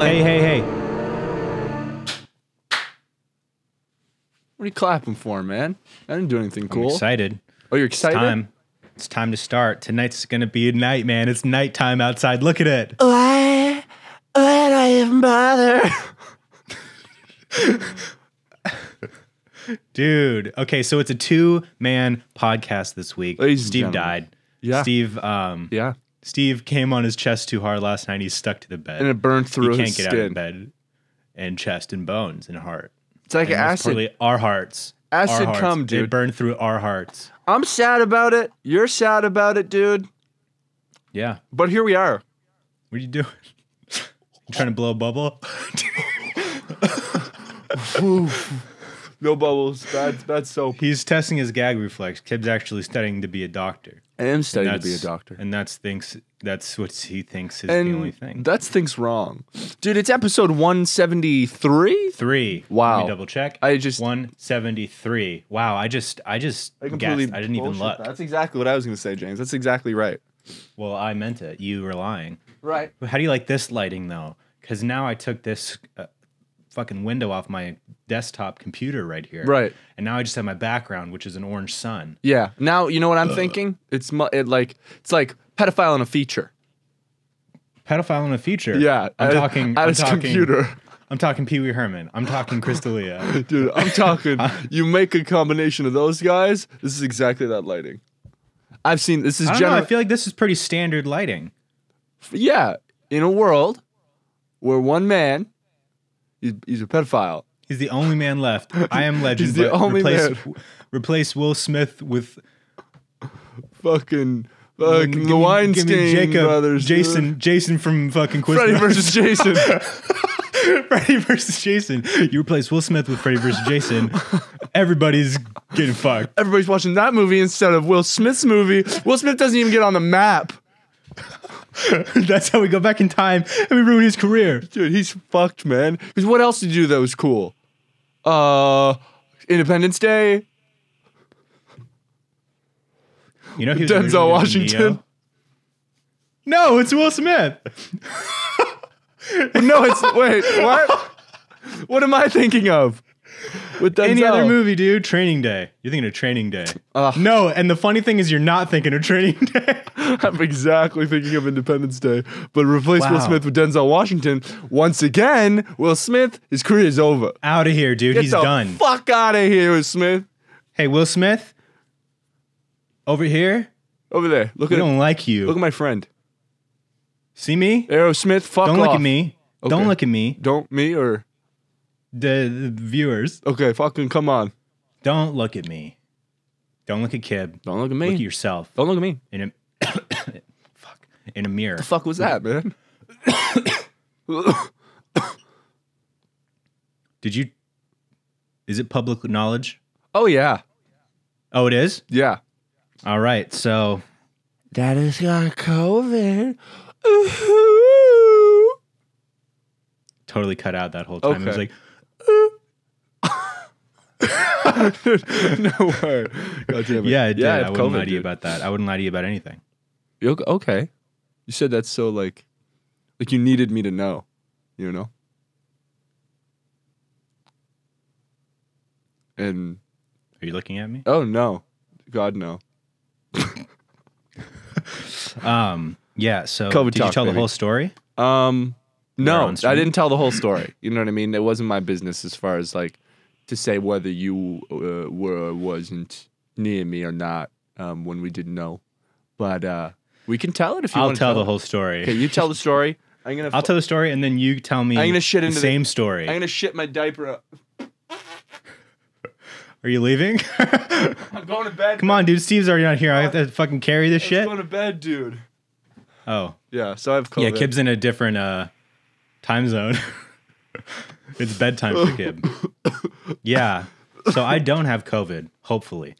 Hey, hey, hey. What are you clapping for, man? I didn't do anything cool. I'm excited. Oh, you're excited? It's time to start. Tonight's going to be a night, man. It's nighttime outside. Look at it. Why do I even bother? Dude. Okay, so it's a 2-man podcast this week. Ladies and Steve gentlemen. died. Yeah. Steve, Steve came on his chest too hard last night. He's stuck to the bed. And it burned through He his can't get out of skin. bed. And chest and bones and heart. It's like And most acid. importantly, our hearts. Acid Our hearts. cum, dude. It burned through our hearts. I'm sad about it. You're sad about it, dude. Yeah. But here we are. What are you doing? You trying to blow a bubble? No bubbles. Bad soap. He's testing his gag reflex. Kib's actually studying to be a doctor. I am studying to be a doctor. And that's what he thinks is the only thing. That's things wrong. Dude, it's episode 173? 3. Wow. Let me double check. 173. Wow, I just guessed. I didn't even look. That's exactly what I was going to say, James. That's exactly right. Well, I meant it. You were lying. Right. But how do you like this lighting, though? Because now I took this fucking window off my desktop computer right here. Right. And now I just have my background, which is an orange sun. Yeah. Now, you know what I'm thinking? It's like pedophile in a feature. Pedophile in a feature. Yeah. I'm talking computer. I'm talking Pee Wee Herman. I'm talking Crystalia. Dude, I'm talking, you make a combination of those guys, this is exactly that lighting. I've seen, this is I don't know, I feel like this is pretty standard lighting. Yeah. In a world where one man, he's a pedophile. He's the only man left. I Am Legend. He's the only man. Replace Will Smith with fucking the Weinstein brothers. Jason from fucking Quiz Freddy versus Jason. Freddy versus Jason. You replace Will Smith with Freddy versus Jason. Everybody's getting fucked. Everybody's watching that movie instead of Will Smith's movie. Will Smith doesn't even get on the map. That's how we go back in time and we ruin his career. Dude, he's fucked, man. Because what else did he do that was cool? Independence Day. You know, he was Denzel Washington. No, it's Will Smith. No, it's wait, what? What am I thinking of? With Denzel. Any other movie, dude? Training Day. You're thinking of Training Day. No, and the funny thing is you're not thinking of Training Day. I'm exactly thinking of Independence Day. But replace Will Wow. Smith with Denzel Washington. Once again, Will Smith, his career is over. Out of here, dude. Get He's the done. Fuck out of here, Will Smith. Hey, Will Smith. Over here. Over there. Look We at don't like you. Look at my friend. See me? Aerosmith, fuck Don't off. look at me. Okay. Don't look at me. Don't me or... The viewers. Okay, fucking come on. Don't look at me. Don't look at Kib. Don't look at me. Look at yourself. Don't look at me. In a fuck. In a mirror. The fuck was that, man? Did you? Is it public knowledge? Oh, yeah. Oh, it is? Yeah. All right. So Daddy's got COVID. Ooh. totally cut out that whole time. It was Okay. like, No way. God damn it. yeah, it did. Yeah, I have wouldn't COVID, lie to you dude. about that. I wouldn't lie to you about anything. Okay. You said that so like you needed me to know, you know? And Are you looking at me? oh no. God no. Yeah. So COVID did you talk, tell the baby. whole story? No, on stream? I didn't tell the whole story. You know what I mean? It wasn't my business as far as like to say whether you were or wasn't near me or not when we didn't know. But we can tell it if you I'll want to tell the it. whole story. Okay, you tell the story. I'll tell the story, and then you tell me I'm gonna shit the into same story. I'm gonna shit my diaper up. Are you leaving? I'm going to bed. Come on, dude. Steve's already not here. I have to fucking carry this I'm shit. going to bed, dude. Oh. Yeah, so I have COVID. Yeah, Kib's in a different time zone. It's bedtime for Kib. Yeah. So I don't have COVID, hopefully.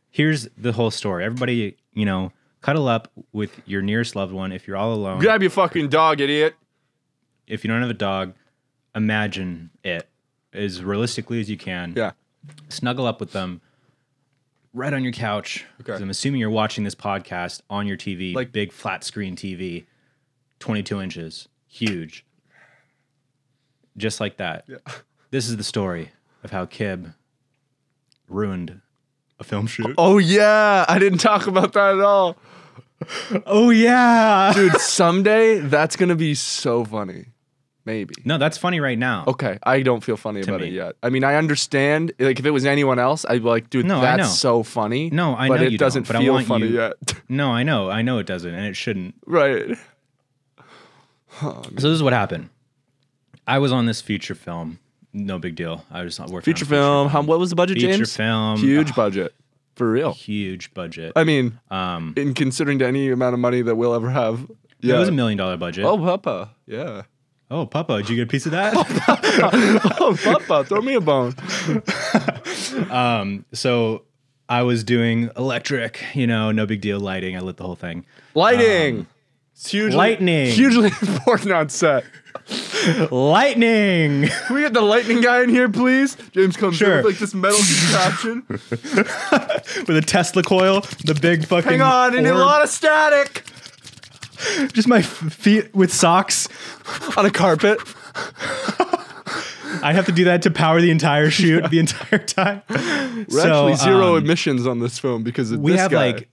Here's the whole story. Everybody, you know, cuddle up with your nearest loved one if you're all alone. Grab your fucking dog, idiot. If you don't have a dog, imagine it as realistically as you can. Yeah. Snuggle up with them right on your couch. Okay. 'Cause I'm assuming you're watching this podcast on your TV, Like- big flat screen TV, 22 inches, huge. just like that. Yeah. This is the story of how Kib ruined a film shoot. Oh yeah, I didn't talk about that at all. Oh yeah, Dude, someday that's gonna be so funny. Maybe. No, that's funny right now. Okay, I don't feel funny about me. it yet. I mean, I understand. Like, if it was anyone else, I'd be like, dude, No, I know. that's so funny. No, I but know it you doesn't don't, but I feel want funny you- yet. No, I know it doesn't, and it shouldn't. Right. So this is what happened. I was on this feature film. No big deal. I was working Feature on film. What was the budget, Feature James? film. Huge budget. For real. Huge budget. I mean, Um, in considering to any amount of money that we'll ever have. It was $1 million budget. Oh, Papa. Yeah. Oh, Papa, did you get a piece of that? Oh, Papa, throw me a bone. So I was doing electric, no big deal lighting. I lit the whole thing. Lighting. It's hugely, Lightning. Hugely important on set. Lightning. Can we get the lightning guy in here, please? James comes in Sure. with like this metal contraption. With a Tesla coil, the big fucking Hang on, I need a orb. lot of static. Just my feet with socks. On a carpet. I have to do that to power the entire shoot the entire time. We're actually zero emissions on this film because of We this have guy. like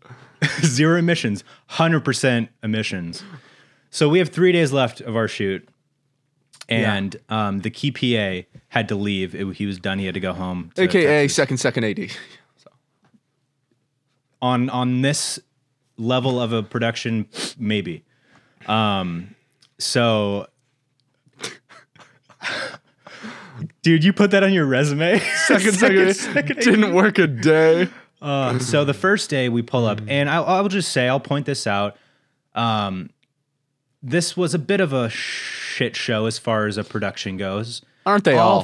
0 emissions, 100% emissions. So we have 3 days left of our shoot. And the key PA had to leave. He was done. He had to go home. To AKA Texas. second AD. On this level of a production, maybe. So, dude, you put that on your resume. Second didn't work a day. So the first day we pull up, and I'll just say, I'll point this out. This was a bit of a shit show as far as a production goes. Aren't they all?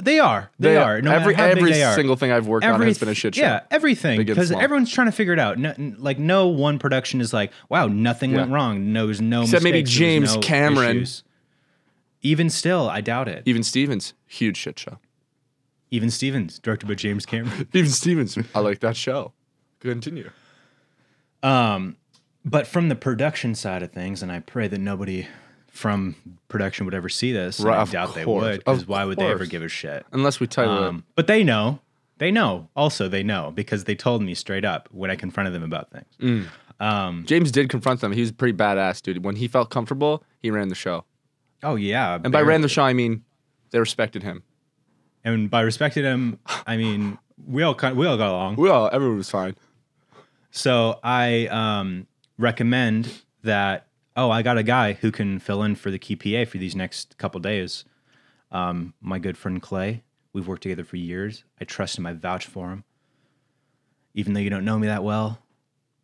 They are. They are. No matter how big every they are. single thing I've worked on has been a shit show. Yeah, everything. Big and Because small. everyone's trying to figure it out. No one production is like, wow, nothing went wrong. No, there's no Except maybe mistakes, there was James no Cameron. issues. Even still, I doubt it. Even Stevens, huge shit show. Even Stevens, directed by James Cameron. Even Stevens, I like that show. Continue. But from the production side of things, and I pray that nobody from production would ever see this. And Right, I of doubt they course, would, because of why would they ever course. give a shit? Unless we tell you But they know. They know. Also, they know because they told me straight up when I confronted them about things. James did confront them. He was a pretty badass, dude. When he felt comfortable, he ran the show. Oh yeah, And by ran the show, I mean they respected him. and by respecting him, I mean we all got along. Everyone was fine. So I recommend that. Oh, I got a guy who can fill in for the key PA for these next couple days. My good friend Clay. We've worked together for years. I trust him. I vouch for him. Even though you don't know me that well,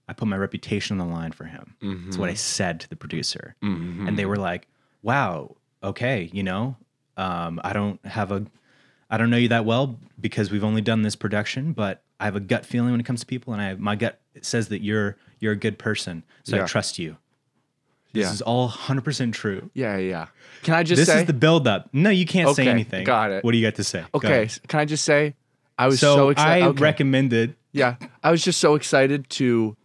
I put my reputation on the line for him. That's what I said to the producer. And they were like, wow, okay, I don't know you that well because we've only done this production, but I have a gut feeling when it comes to people, and my gut says that you're a good person, so I trust you. This is all 100% true. Yeah. Can I just This say? is the build-up. No, you can't say Okay, anything. got it. What do you got to say? Go Okay, ahead. can I just say? I was so So excited. I Okay. recommended. Yeah, I was just so excited to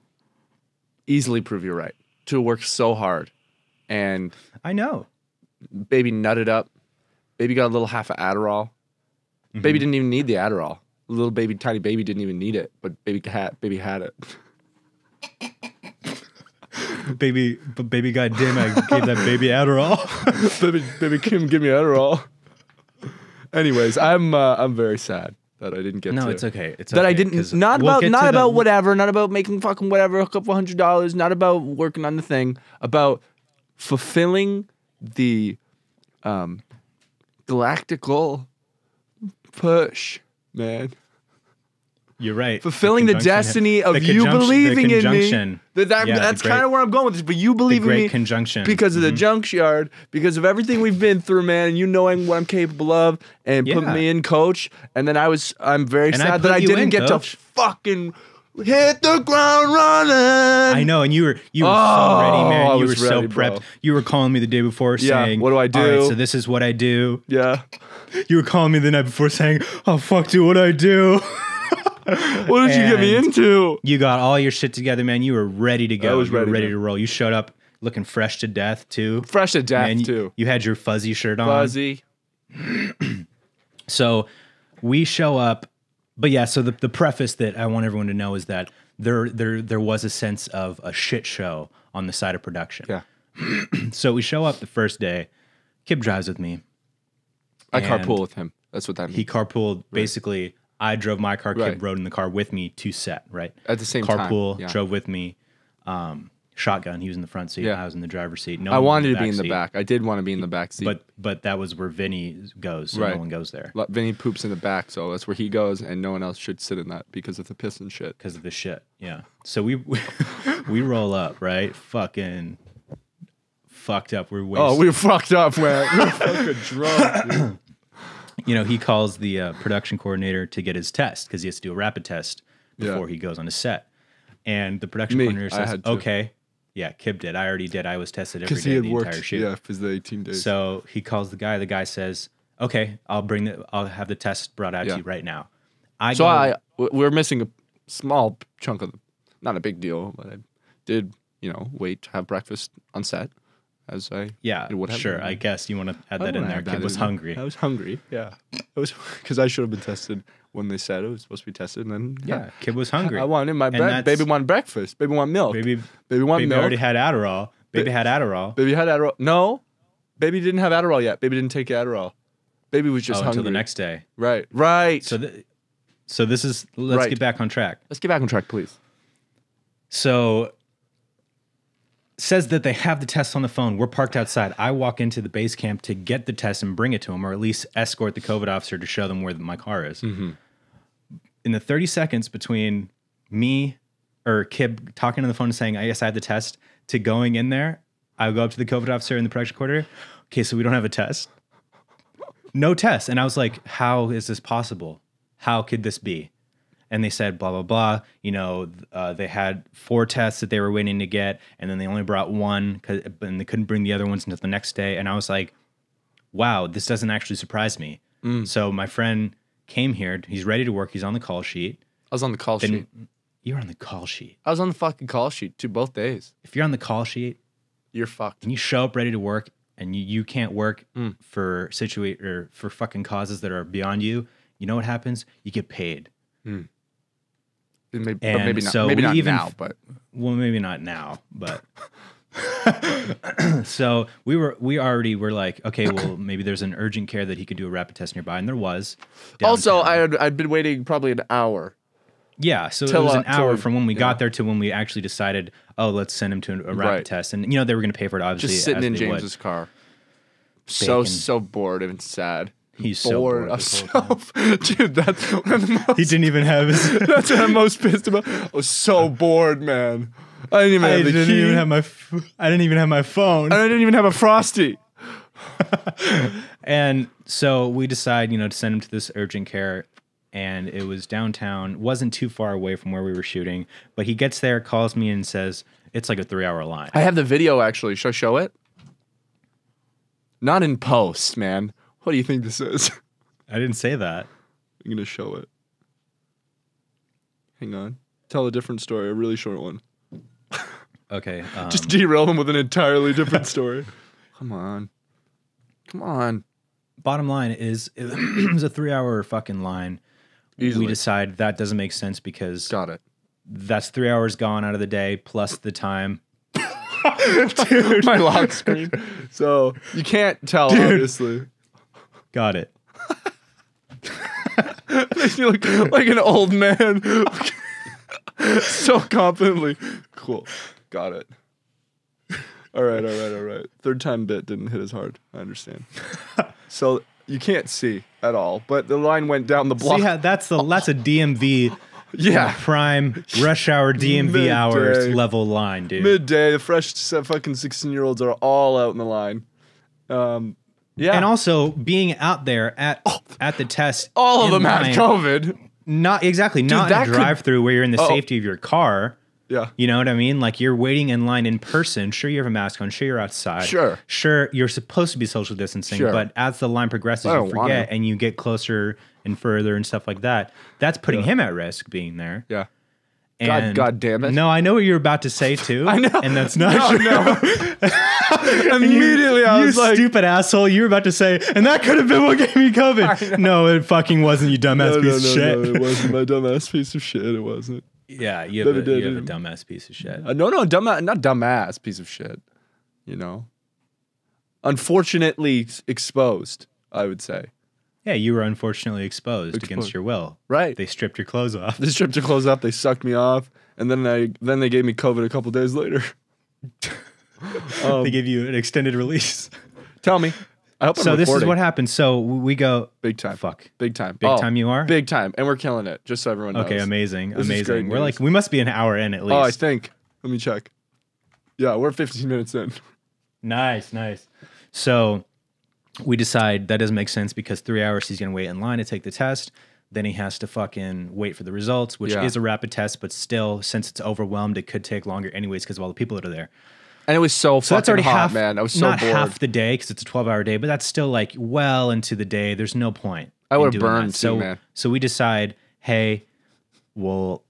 easily prove you right. To work so hard, and I know. baby nutted up. Baby got a little half of Adderall. Baby didn't even need the Adderall. Little baby, tiny baby didn't even need it, but baby had it. Baby, goddamn, I gave that baby Adderall. baby Kim, give me Adderall. Anyways, I'm very sad that I didn't get No, to. it's okay. It's That I okay, didn't 'cause not we'll about get not to about the- whatever, not about making fucking whatever, a couple $100, not about working on the thing, about fulfilling the galactical push, man. You're right. Fulfilling the conjunction- destiny of the you conjunction- believing the in me. conjunction. Yeah, the that's great- kind of where I'm going with this. But you the believe in great me conjunction. because of the junkyard, because of everything we've been through, man, and you knowing what I'm capable of, and put Yeah. me in, coach. And then I'm very And I sad put that I you didn't in, get coach. to fucking hit the ground running. I know, and you were so Oh, ready, I man. You were was so ready, prepped. bro. You were calling me the day before Yeah, saying, what do I do? All right, so this is what I do. Yeah. You were calling me the night before saying, oh, fuck, dude, what do I do? What did you get me And into? You got all your shit together, man. You were ready to go. I was You were ready, ready man. to roll. You showed up. looking fresh to death too. Fresh to death And too. You had your fuzzy shirt on. Fuzzy. So we show up, but yeah. So the preface that I want everyone to know is that there was a sense of a shit show on the side of production. Yeah. So we show up the first day. Kib drives with me. I And carpool with him. That's what that means. He carpooled. Basically, I drove my car. Right. Kib rode in the car with me to set. Right. At the same time. Carpool. Yeah. Drove with me. Shotgun. He was in the front seat. Yeah. I was in the driver's seat. No I one was wanted to be in back the seat. back. I did want to be in the back seat. But that was where Vinny goes. So Right. No one goes there Vinny poops in the back, so that's where he goes, and no one else should sit in that because of the piss and shit. because of the shit. Yeah. So we we roll up, right? Fucking fucked up. We're wasted. Oh, we were fucked up, man. We were fucking drunk, dude. You know, he calls the production coordinator to get his test because he has to do a rapid test Yeah. before he goes on a set. And the production Me, coordinator I says, had to. "Okay, yeah, Kib did. I already did. I was tested every Because day he of had the worked, entire shoot." yeah, for the 18 days. So he calls the guy. The guy says, "Okay, I'll have the test brought out Yeah. to you right now." We're missing a small chunk of, not a big deal, but I did, wait to have breakfast on set, as I Yeah, would have. sure. I guess you want to add that in there. Kib was hungry. I was hungry. Yeah, I was because I should have been tested when they said it was supposed to be tested, and then Yeah, Kib was hungry. I wanted my that's- baby wanted breakfast. Baby wanted milk. Baby wanted milk. already had Adderall. Baby had Adderall. Baby had Adderall. No, baby didn't have Adderall yet. Baby didn't take Adderall. Baby was just hungry Until the next day. Right. So this is let's Right. get back on track. Let's get back on track, please. So says that they have the test on the phone. We're parked outside. I walk into the base camp to get the test and bring it to him, or at least escort the COVID officer to show them where my car is. Mm-hmm. In the 30 seconds between me or Kib talking on the phone and saying, "I guess I have the test," to going in there, I go up to the COVID officer in the production coordinator. "Okay, so we don't have a test. No test." And I was like, "How is this possible? How could this be?" And they said, blah, blah, blah. They had 4 tests that they were waiting to get, and then they only brought 1, and they couldn't bring the other ones until the next day. And I was like, wow, this doesn't actually surprise me. So my friend came here. He's ready to work. He's on the call sheet. I was on the call sheet. You're on the call sheet. I was on the fucking call sheet both days. If you're on the call sheet You're fucked. and you show up ready to work and you can't work for fucking causes that are beyond you, you know what happens? You get paid. Maybe, And but maybe not. so Maybe we not even- now, but Well, maybe not now, but so we already were like, okay, well, maybe there's an urgent care that he could do a rapid test nearby, and there was. also downtown. I'd been waiting probably an hour. Yeah, so it Till, was an hour till- from when we yeah. got there to when we actually decided, oh, let's send him to a rapid Right. test, and they were going to pay for it, obviously. Just sitting as in they would. James's car. Bacon. So bored and sad. He's so bored I'm this whole dude, that's one of the most, He didn't even have his. that's what I'm most pissed about. I was so bored, man. I didn't even have the key. I didn't even have my phone. I didn't even have a Frosty. And so we decide, to send him to this urgent care, and it was downtown. Wasn't too far away from where we were shooting, but he gets there, calls me, and says it's like a 3-hour line. I have the video actually. Should I show it? Not in post, man. What do you think this is? I didn't say that. I'm gonna show it. Hang on. Tell a different story, a really short one. Okay. Just derail them with an entirely different story. Come on. Bottom line is, it was a 3-hour fucking line. Easily. We decide that doesn't make sense because Got it. that's 3 hours gone out of the day plus the time. Dude, my lock screen. So you can't tell, obviously. Got it. Makes me look like an old man. So confidently. Cool. Got it. All right. Third time bit didn't hit as hard. I understand. So you can't see at all, but the line went down the block. See how that's a DMV Yeah. prime rush hour DMV Midday. hours level line, dude. Midday, the fresh fucking 16-year-olds are all out in the line. Yeah. And also being out there at the test. all of in them had line, COVID. Not exactly. Not that in a could- drive-through where you're in the safety of your car. Yeah. You know what I mean? Like you're waiting in line in person. Sure, you have a mask on. Sure, you're outside. Sure, you're supposed to be social distancing. Sure. But as the line progresses, I you don't want forget to. and you get closer and further and stuff like that. That's putting him at risk being there. Yeah. God damn it. No, I know what you're about to say too. I know. And that's not true. No. Immediately I was you like, stupid asshole, you were about to say, and that could have been what gave me COVID. No, it fucking wasn't, you dumbass piece of shit. No, it wasn't my dumbass piece of shit. It wasn't. Yeah, you have a dumbass piece of shit. No, not dumbass piece of shit. You know? Unfortunately exposed, I would say. Yeah, you were unfortunately exposed against your will. Right. They stripped your clothes off. They stripped your clothes off, they sucked me off, and then they gave me COVID a couple days later. They gave you an extended release. Tell me. I hope I'm So this is recording. what happened. So we go Big time. Fuck. Big time. Big time you are? Big time. And we're killing it, just so everyone knows. Okay, amazing. This is great We're news. like, we must be an hour in at least. Oh, I think. Let me check. Yeah, we're 15 minutes in. Nice. So we decide that doesn't make sense because 3 hours he's going to wait in line to take the test. Then he has to fucking wait for the results, which is a rapid test, but still, since it's overwhelmed, it could take longer anyways because of all the people that are there. And it was so So that's already fucking hot, half, man. I was so not bored. half the day because it's a 12-hour day, but that's still like well into the day. There's no point. I in would have doing burned that. too, man. So we decide, hey, we'll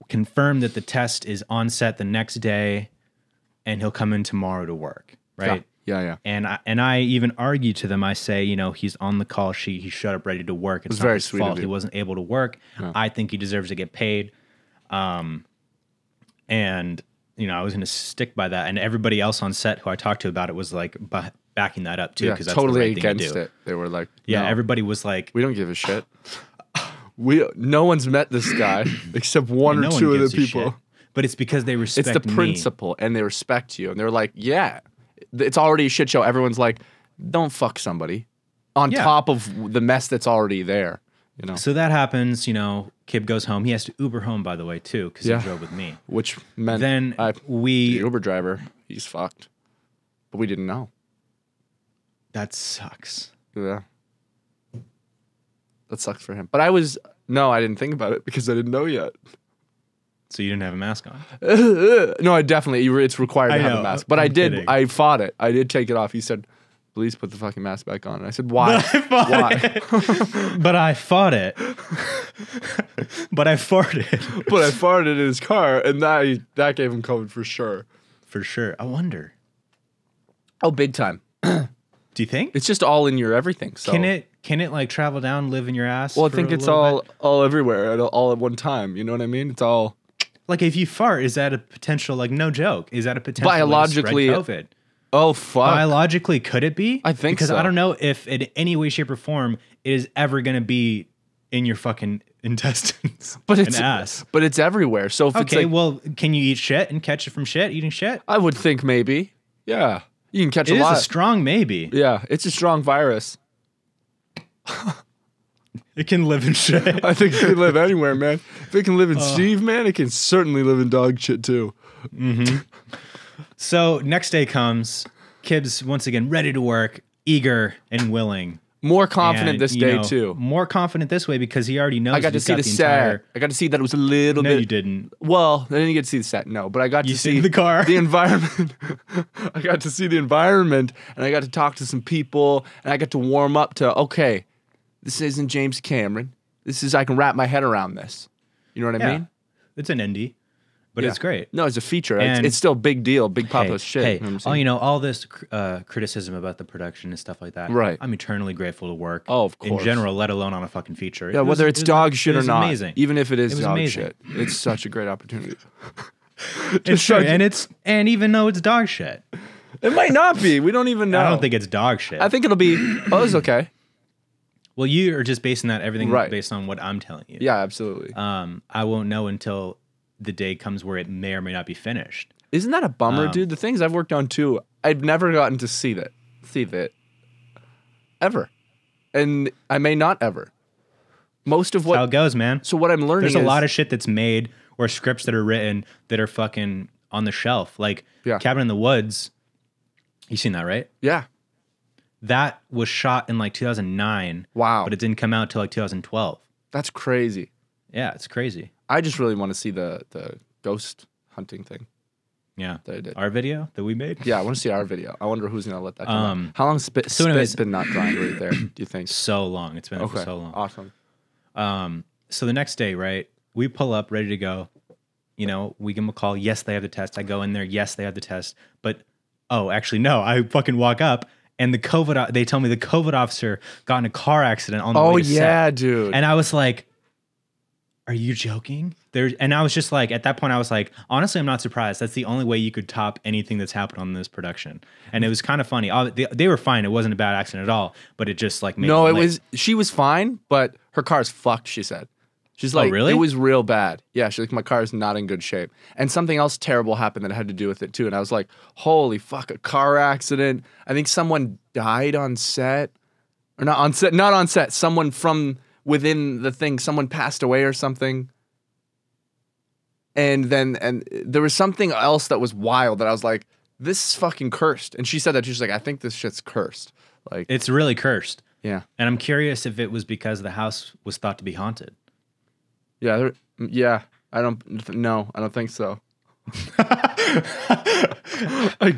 confirm that the test is on set the next day, and he'll come in tomorrow to work, right? Yeah. And I even argue to them. I say, he's on the call sheet. He showed up ready to work. It's not very his sweet of fault. you. He wasn't able to work. No. I think he deserves to get paid. And I was going to stick by that. And everybody else on set who I talked to about it was like backing that up too, Yeah, because that's totally the right thing to against do. it. They were like, Yeah, no, everybody was like, we don't give a shit. No one's met this guy except one no or one two of gives the a shit. people. But it's because they respect It's the me. principle, and they respect you, and they're like, yeah, it's already a shit show. Everyone's like, don't fuck somebody on top of the mess that's already there. So that happens. Kib goes home. He has to Uber home, by the way, too, because he drove with me. Which meant Then the we. Uber driver, he's fucked, but we didn't know. That sucks. Yeah, that sucks for him. But I didn't think about it because I didn't know yet. So you didn't have a mask on. No, I definitely. It's required to have a mask. But I'm I did. kidding. I fought it. I did take it off. He said, "Please put the fucking mask back on." And I said, "Why? Why?" But I fought it. But I farted. But I farted in his car, and that gave him COVID for sure. For sure. I wonder. Oh, big time. Do you think? It's just all in your everything. So Can it like travel down, live in your ass? Well, I for think a it's little bit? all everywhere, all at one time. You know what I mean? It's all Like if you fart, is that a potential, like no joke, is that a potential Biologically- to spread COVID? oh fuck. Biologically, could it be? I think because so. I don't know if in any way, shape, or form it is ever going to be in your fucking intestines but it's and ass. But it's everywhere. So if it's Okay, like, well, can you eat shit and catch it from shit? Eating shit? I would think maybe. Yeah, you can catch It a is lot. a strong maybe. Yeah, it's a strong virus. It can live in shit. I think it can live anywhere, man. If it can live in Steve, man, it can certainly live in dog shit too. So next day comes, Kib's once again ready to work, eager and willing. More confident And, this you day know, too. More confident this way because he already knows. I got to he's see got the entire. set. I got to see that it was a little No, bit. you didn't. Well, I didn't get to see the set. No, but I got You to sit see in the car. the environment. I got to see the environment, and I got to talk to some people, and I got to warm up to okay, this isn't James Cameron. This is I can wrap my head around this. You know what I mean? It's an indie, but Yeah. it's great. No, it's a feature. And- It's still a big deal, big pop Hey, of shit. hey, You know what I'm saying? all this criticism about the production and stuff like that. Right. I'm eternally grateful to work. Oh, of In course. general, let alone on a fucking feature. Yeah, whether it's dog shit or not, amazing. even if it is It was dog amazing. shit, it's such a great opportunity. It's true, and even though it's dog shit, It might not be. We don't even know. I don't think it's dog shit. I think it'll be. Oh, it's okay. Well, you are just basing that everything Right. based on what I'm telling you. Yeah, absolutely. I won't know until the day comes where it may or may not be finished. Isn't that a bummer, dude? The things I've worked on too, I've never gotten to see that, ever, and I may not ever. Most of That's how what it goes, man. so what I'm learning There's is a lot of shit that's made or scripts that are written that are fucking on the shelf. Like Yeah. Cabin in the Woods. You seen that, right? yeah. That was shot in like 2009. Wow. But it didn't come out till like 2012. That's crazy. Yeah, it's crazy. I just really want to see the ghost hunting thing Yeah. that I did. Our video that we made? Yeah, I want to see our video. I wonder who's gonna let that come out. How long spit anyways- been not drying right there? Do you think? So long. It's been up for Okay, so long. awesome. So the next day, right, we pull up ready to go. You know, we give them a call. Yes, they have the test. I go in there. Yes, they have the test. But, oh, actually, no. I fucking walk up and they tell me the COVID officer got in a car accident on the way to set. Dude. And I was like, are you joking? And I was just like, at that point, I was like, honestly, I'm not surprised. That's the only way you could top anything that's happened on this production. And it was kind of funny. They were fine. It wasn't a bad accident at all. But it just like made No, she was fine, but her car's fucked, she said. She's like, really? It was real bad. Yeah, she's like, my car's not in good shape. And something else terrible happened that had to do with it too. And I was like, holy fuck, a car accident. I think someone died on set. Or not on set. Someone from within the thing, someone passed away or something. And there was something else that was wild that I was like, this is fucking cursed. And she said that, she's like, I think this shit's cursed. Like, it's really cursed. Yeah. And I'm curious if it was because the house was thought to be haunted. Yeah, I don't think so.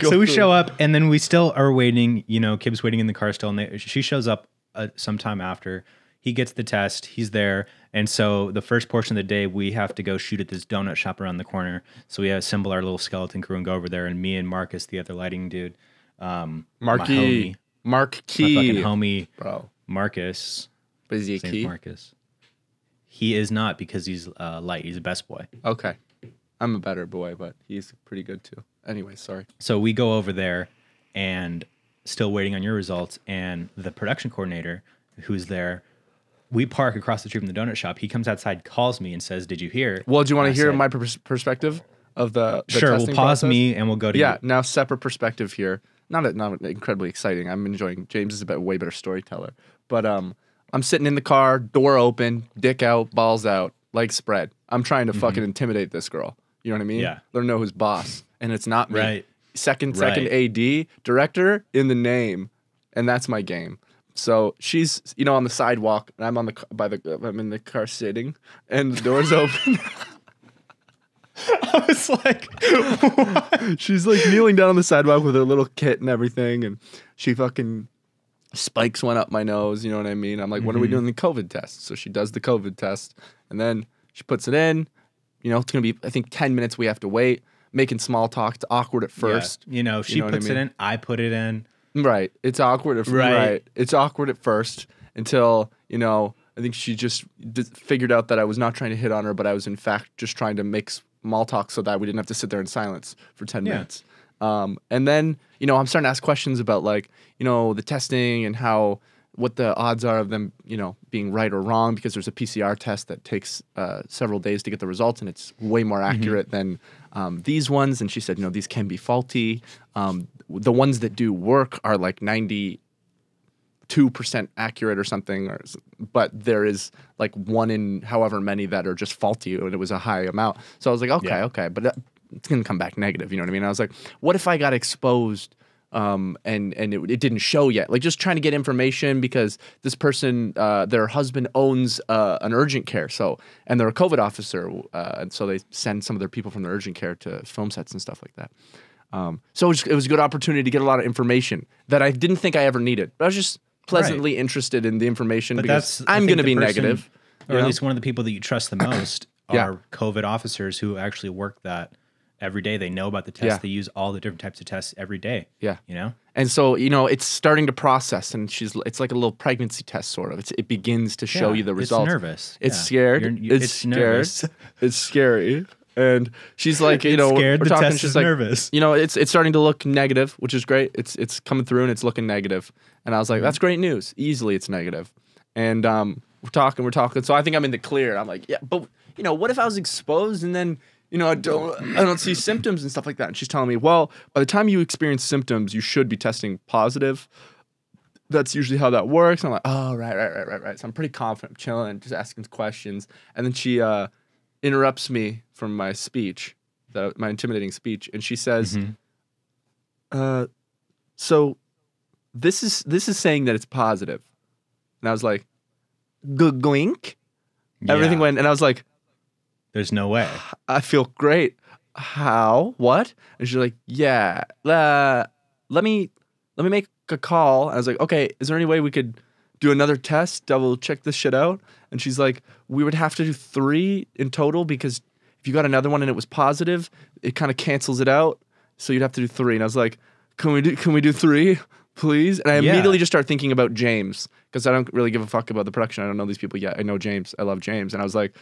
So we show up, and then we still are waiting. You know, Kib's waiting in the car still, and she shows up sometime after. He gets the test. He's there, and so the first portion of the day, we have to go shoot at this donut shop around the corner. So we assemble our little skeleton crew and go over there, and me and Marcus, the other lighting dude, Marky, my fucking homie, bro, Marcus. But is he a His name's key? Marcus. He is not, because he's light. He's a best boy. Okay. I'm a better boy, but he's pretty good too. Anyway, sorry. So we go over there and still waiting on your results. And the production coordinator who's there, we park across the street from the donut shop. He comes outside, calls me and says, did you hear? Well, do you want to hear my perspective of the sure, testing we'll pause process? me and we'll go to Yeah, you. now separate perspective here. Not incredibly exciting. I'm enjoying, James is a way better storyteller. But I'm sitting in the car, door open, dick out, balls out, legs spread. I'm trying to fucking intimidate this girl. You know what I mean? Yeah. Let her know who's boss. And it's not me. Right. Second AD, director in the name. And that's my game. So she's, on the sidewalk, and I'm I'm in the car sitting, and the door's open. I was like, what? She's like kneeling down on the sidewalk with her little kit and everything, and she fucking spikes went up my nose, you know what I mean? I'm like, when are we doing the COVID test? So she does the COVID test, and then she puts it in. It's going to be, I think, 10 minutes we have to wait, making small talk. It's awkward at first. Yeah. She puts it in, I put it in. Right. It's awkward at Right. It's awkward at first until, I think she just figured out that I was not trying to hit on her, but I was in fact just trying to make small talk so that we didn't have to sit there in silence for 10 minutes. And then, I'm starting to ask questions about the testing and what the odds are of them, being right or wrong, because there's a PCR test that takes several days to get the results, and it's way more accurate than these ones. And she said, these can be faulty. The ones that do work are like 92% accurate or something, but there is like one in however many that are just faulty, and it was a high amount. So I was like, okay, but it's going to come back negative, you know what I mean? I was like, what if I got exposed and it didn't show yet? Like, just trying to get information, because this person, their husband owns an urgent care, and they're a COVID officer, and so they send some of their people from the urgent care to film sets and stuff like that. So it was a good opportunity to get a lot of information that I didn't think I ever needed. But I was just pleasantly interested in the information, because I'm going to be negative. Or at least one of the people that you trust the most are COVID officers who actually work that every day. They know about the tests. Yeah. They use all the different types of tests every day. Yeah. And so, it's starting to process, and it's like a little pregnancy test, sort of. It begins to show you the results. It's nervous. It's scared. It's scared. Nervous. It's scary. And she's like, scared. we're the talking, test she's is like, nervous. It's starting to look negative, which is great. It's coming through and it's looking negative. And I was like, that's great news. Easily it's negative. And we're talking. So I think I'm in the clear. I'm like, yeah, but what if I was exposed and then, I don't see symptoms and stuff like that. And she's telling me, well, by the time you experience symptoms, you should be testing positive. That's usually how that works. And I'm like, oh, right. So I'm pretty confident, chilling, just asking questions. And then she interrupts me from my speech, my intimidating speech, and she says, so this is saying that it's positive. And I was like, goink. Everything went, and I was like, there's no way. I feel great. How? What? And she's like, yeah, let me make a call. And I was like, okay, is there any way we could do another test, double check this shit out? And she's like, we would have to do 3 in total, because if you got another one and it was positive, it kind of cancels it out. So you'd have to do 3. And I was like, can we do 3, please? And I immediately just start thinking about James because I don't really give a fuck about the production. I don't know these people yet. I know James. I love James. And I was like,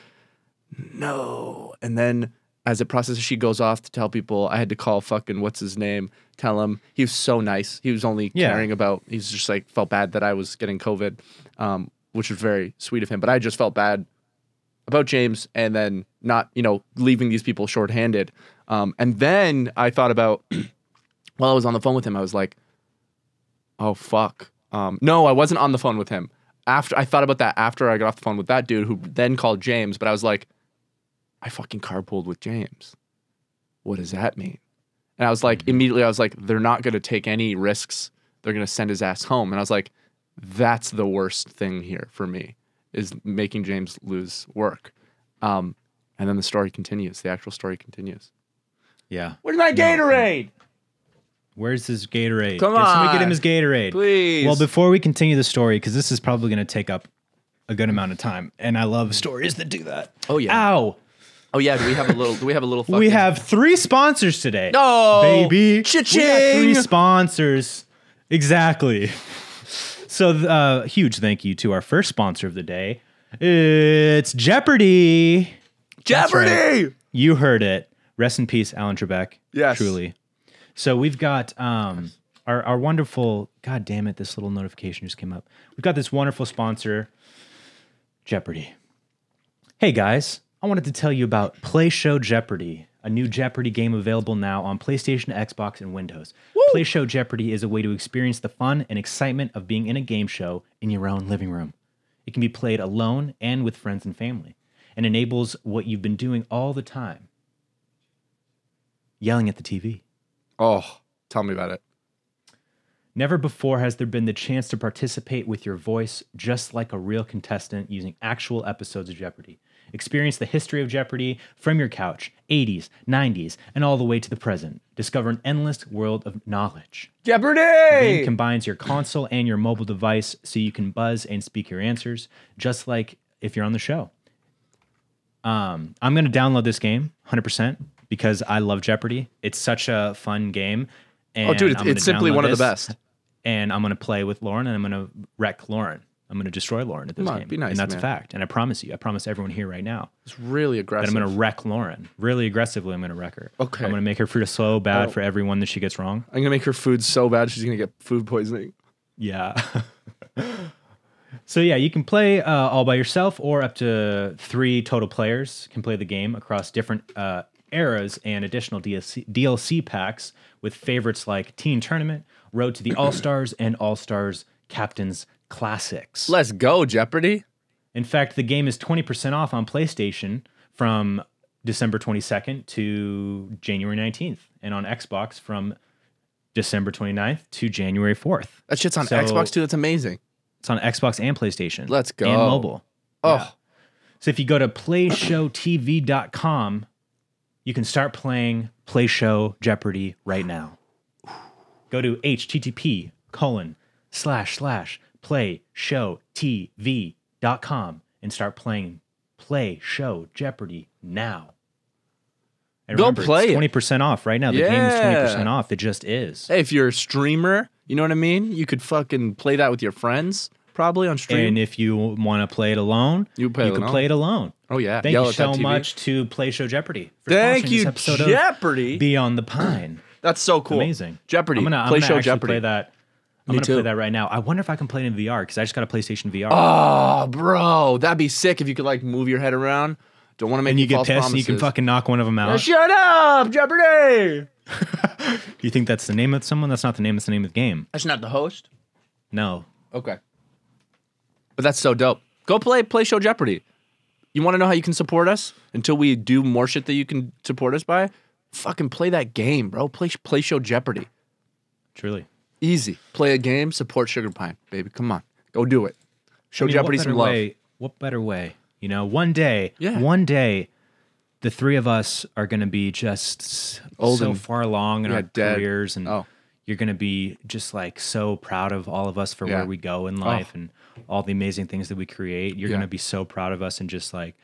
no. And then as it processes, she goes off to tell people. I had to call fucking what's his name, tell him. He was so nice. He was only caring about, he's just like felt bad that I was getting COVID, which was very sweet of him. But I just felt bad about James and then not, leaving these people shorthanded. And then I thought about, while I was on the phone with him, I was like, oh, fuck. No, I wasn't on the phone with him. I thought about that after I got off the phone with that dude who then called James, but I was like, I fucking carpooled with James. What does that mean? And I was like, immediately I was like, they're not going to take any risks. They're going to send his ass home. And I was like, that's the worst thing here for me, is making James lose work. And then the story continues. The actual story continues. Yeah. Where's my Gatorade? Where's his Gatorade? Come Can somebody on. get him his Gatorade? Please. Well, before we continue the story, because this is probably going to take up a good amount of time, and I love stories that do that. Oh, yeah. Ow. Oh, yeah. Do we have a little fucking... We have 3 sponsors today. Oh, baby. Cha-ching. We got 3 sponsors. Exactly. So, huge thank you to our first sponsor of the day. It's Jeopardy. Jeopardy! Right. You heard it. Rest in peace, Alan Trebek. Yes. Truly. So we've got our wonderful, God damn it, this little notification just came up. We've got this wonderful sponsor, Jeopardy. Hey guys, I wanted to tell you about Play Show Jeopardy, a new Jeopardy game available now on PlayStation, Xbox, and Windows. Woo! Play Show Jeopardy is a way to experience the fun and excitement of being in a game show in your own living room. It can be played alone and with friends and family, and enables what you've been doing all the time. Yelling at the TV. Oh, tell me about it. Never before has there been the chance to participate with your voice just like a real contestant using actual episodes of Jeopardy. Experience the history of Jeopardy from your couch, 80s, 90s, and all the way to the present. Discover an endless world of knowledge. Jeopardy! The game combines your console and your mobile device so you can buzz and speak your answers, just like if you're on the show. I'm going to download this game, 100%, because I love Jeopardy. It's such a fun game. And oh, dude, it's simply one of the best. And I'm going to play with Lauren, and I'm going to wreck Lauren. I'm going to destroy Lauren at this game. Be nice, and that's man. a fact. And I promise everyone here right now, It's really aggressive. that I'm going to wreck Lauren. Really aggressively, I'm going to wreck her. Okay. I'm going to make her feel so bad for everyone that she gets wrong. I'm going to make her food so bad she's going to get food poisoning. Yeah. So yeah, you can play all by yourself, or up to 3 total players can play the game across different eras and additional DLC packs with favorites like Teen Tournament, Road to the All-Stars, and All-Stars Captain's Classics. Let's go, Jeopardy. In fact, the game is 20% off on PlayStation from December 22nd to January 19th, and on Xbox from December 29th to January 4th. That shit's on So- Xbox too. That's amazing. It's on Xbox and PlayStation. Let's go. And mobile. Oh, Yeah. So if you go to playshowtv.com, you can start playing Play Show Jeopardy right now. Go to http://playshowtv.com and start playing Play Show Jeopardy now. And Go remember, play it's it. 20% off right now. The game is 20% off. It just is. hey, if you're a streamer, you know what I mean? You could fucking play that with your friends, probably on stream. And if you want to play it alone, You play it can alone. play it alone. oh, yeah. Thank Yell you at that so TV. much to Play Show Jeopardy for Thank sponsoring you, this episode Jeopardy. of Beyond the Pine. That's so cool. Amazing. Jeopardy. I'm gonna Play Show actually Jeopardy. play that. I'm Me gonna too. play that right now. I wonder if I can play it in VR because I just got a PlayStation VR. Oh, bro. That'd be sick if you could, like, move your head around. Don't want to make and you get false pissed promises. and you can fucking knock one of them out. Shut up, Jeopardy! You think that's the name of someone? That's not the name. That's the name of the game. That's not the host? No. Okay. But that's so dope. Go play Show Jeopardy. You want to know how you can support us until we do more shit that you can support us by? Fucking play that game, bro. Play Show Jeopardy. Truly. Easy. Play a game, support Sugar Pine, baby. Come on. Go do it. Show Jeopardy what some better love. way? What better way? You know, one day, Yeah. the 3 of us are going to be just Old so and- far along in yeah, our dead. careers, and Oh. you're going to be just like so proud of all of us for Yeah. where we go in life and all the amazing things that we create. You're Yeah. going to be so proud of us and just like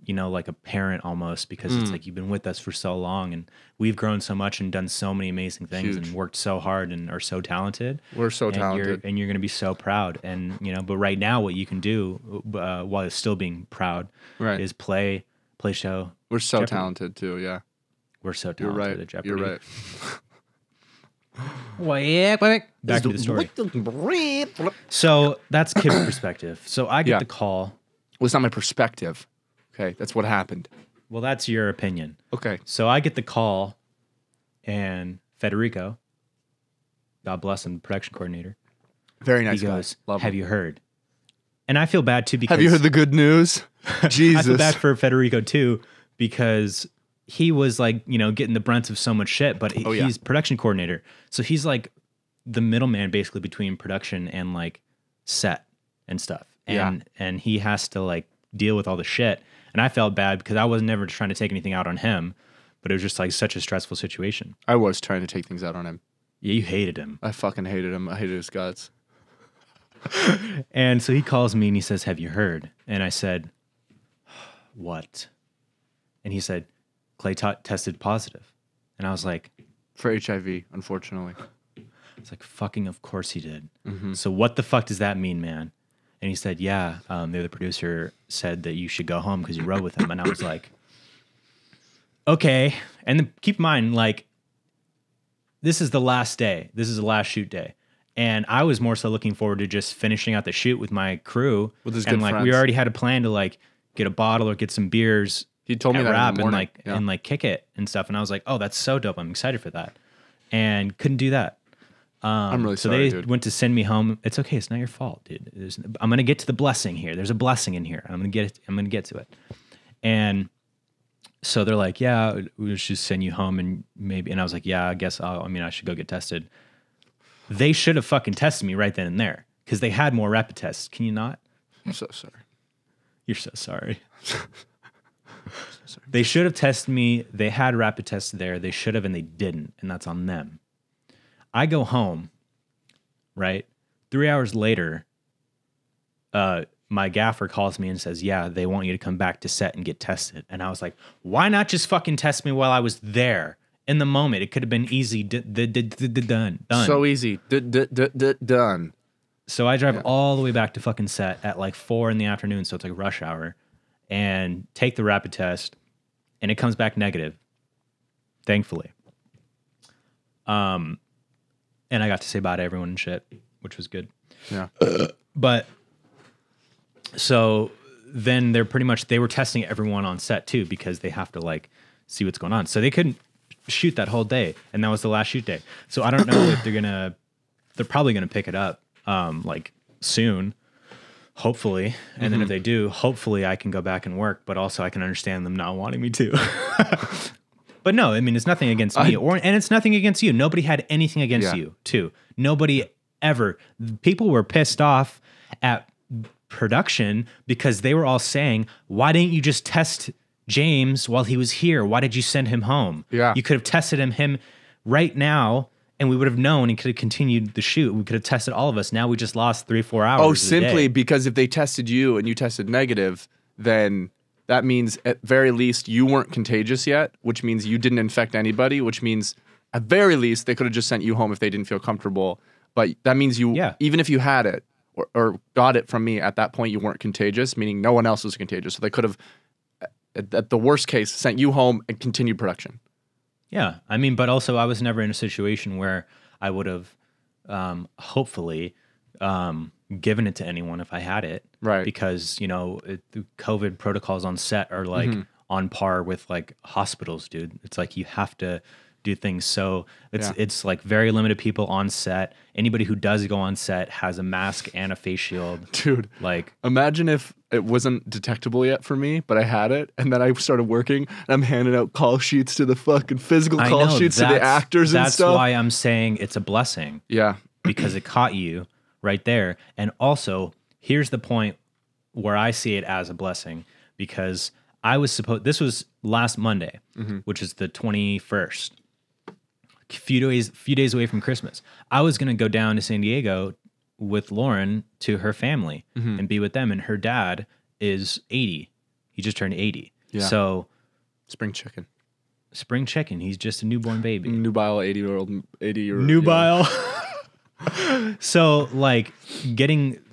you know, like a parent almost, because it's like you've been with us for so long and we've grown so much and done so many amazing things and worked so hard and are so talented. We're so and talented. You're going to be so proud. And, you know, but right now what you can do while still being proud is play show. We're so Jeopardy. Talented too, yeah. We're so You're talented right. at Jeopardy. You're right. Back to the story. So that's Kid's perspective. So I get the call. Well, it's not my perspective. Okay, that's what happened. Well, that's your opinion. Okay. So I get the call, and Federico, God bless him, production coordinator. Very nice he goes, guy. Love have him. you heard? And I feel bad too because Have you heard the good news? Jesus. I feel bad for Federico too because he was like, you know, getting the brunt of so much shit, but he's production coordinator. So he's like the middleman basically between production and like set and stuff. And he has to like deal with all the shit. And I felt bad because I was never trying to take anything out on him, but it was just like such a stressful situation. I was trying to take things out on him. Yeah, you hated him. I fucking hated him. I hated his guts. And so he calls me and he says, have you heard? And I said, what? And he said, Clay tested positive. And I was like, for HIV, unfortunately. It's like, fucking of course he did. So what the fuck does that mean, man? And he said, yeah, the other producer said that you should go home because you rode with him. And I was like, okay. And then keep in mind, like, this is the last day. This is the last shoot day. And I was more so looking forward to just finishing out the shoot with my crew. With his and good like friends. we already had a plan to like get a bottle or get some beers. He told me that rap in the morning. and like kick it and stuff. And I was like, oh, that's so dope. I'm excited for that. And couldn't do that. I'm really so sorry, they dude. went to send me home. It's okay. It's not your fault, dude. I'm gonna get to the blessing here. There's a blessing in here. I'm gonna get to it. And so they're like, yeah, we should send you home and maybe. And I was like, yeah, I guess. I should go get tested. They should have fucking tested me right then and there because they had more rapid tests. Can you not? I'm so sorry. You're so sorry. They should have tested me. They had rapid tests there. They should have, and they didn't. And that's on them. I go home, right? 3 hours later, my gaffer calls me and says, yeah, they want you to come back to set and get tested. And I was like, why not just fucking test me while I was there in the moment? It could have been easy. Done. So easy. Done. So I drive all the way back to fucking set at like 4 p.m. So it's like rush hour and take the rapid test and it comes back negative. Thankfully. And I got to say bye to everyone and shit, which was good. Yeah. But so then they were testing everyone on set too because they have to like see what's going on. So they couldn't shoot that whole day, and that was the last shoot day. So I don't know if they're probably gonna pick it up like soon, hopefully. And then if they do, hopefully I can go back and work, but also I can understand them not wanting me to. But no, I mean, it's nothing against me, and it's nothing against you. Nobody had anything against you, too. Nobody ever. People were pissed off at production because they were all saying, why didn't you just test James while he was here? Why did you send him home? Yeah. You could have tested him right now, and we would have known and could have continued the shoot. We could have tested all of us. Now we just lost 3-4 hours. Oh, simply because if they tested you and you tested negative, then that means at very least you weren't contagious yet, which means you didn't infect anybody, which means at very least they could have just sent you home if they didn't feel comfortable. But that means even if you had it or got it from me at that point, you weren't contagious, meaning no one else was contagious. So they could have, at the worst case, sent you home and continued production. Yeah. I mean, but also I was never in a situation where I would have hopefully given it to anyone if I had it. Right. Because, you know, the COVID protocols on set are like on par with like hospitals, dude. It's like you have to do things. So it's like very limited people on set. Anybody who does go on set has a mask and a face shield. Dude, like imagine if it wasn't detectable yet for me, but I had it, and then I started working, and I'm handing out call sheets to the fucking physical call sheets to the actors and stuff. That's why I'm saying it's a blessing. Yeah. Because it caught you right there. And also, here's the point where I see it as a blessing, because this was last Monday, which is the 21st. A few days away from Christmas. I was going to go down to San Diego with Lauren to her family and be with them. And her dad is 80. He just turned 80. Yeah. So Spring chicken. spring chicken. He's just a newborn baby. Nubile 80-year-old. Nubile. So like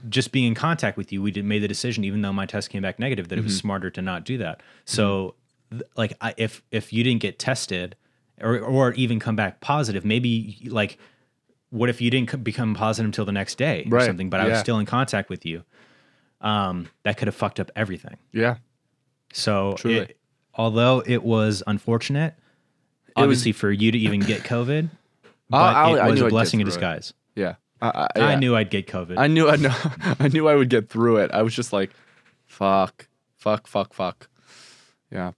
just being in contact with you, made the decision, even though my test came back negative, that it was smarter to not do that. So like if you didn't get tested or even come back positive, maybe like what if you didn't become positive until the next day or something, but I was still in contact with you. That could have fucked up everything. Yeah. So although it was unfortunate, obviously for you to even get COVID, but it was a blessing in disguise. Yeah. I knew I'd get COVID. I knew I would get through it. I was just like, fuck. Yeah.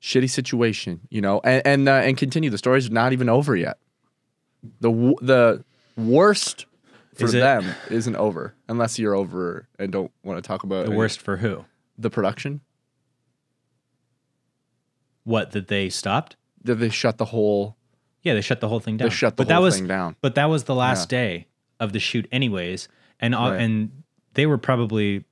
Shitty situation, you know, and continue. The story's not even over yet. The worst for them isn't over, unless you're over and don't want to talk about the worst for who? The production. What, that they stopped? That they shut the whole. Yeah, they shut the whole thing down. They shut the whole thing down. But that was the last day of the shoot, anyways, and they were probably.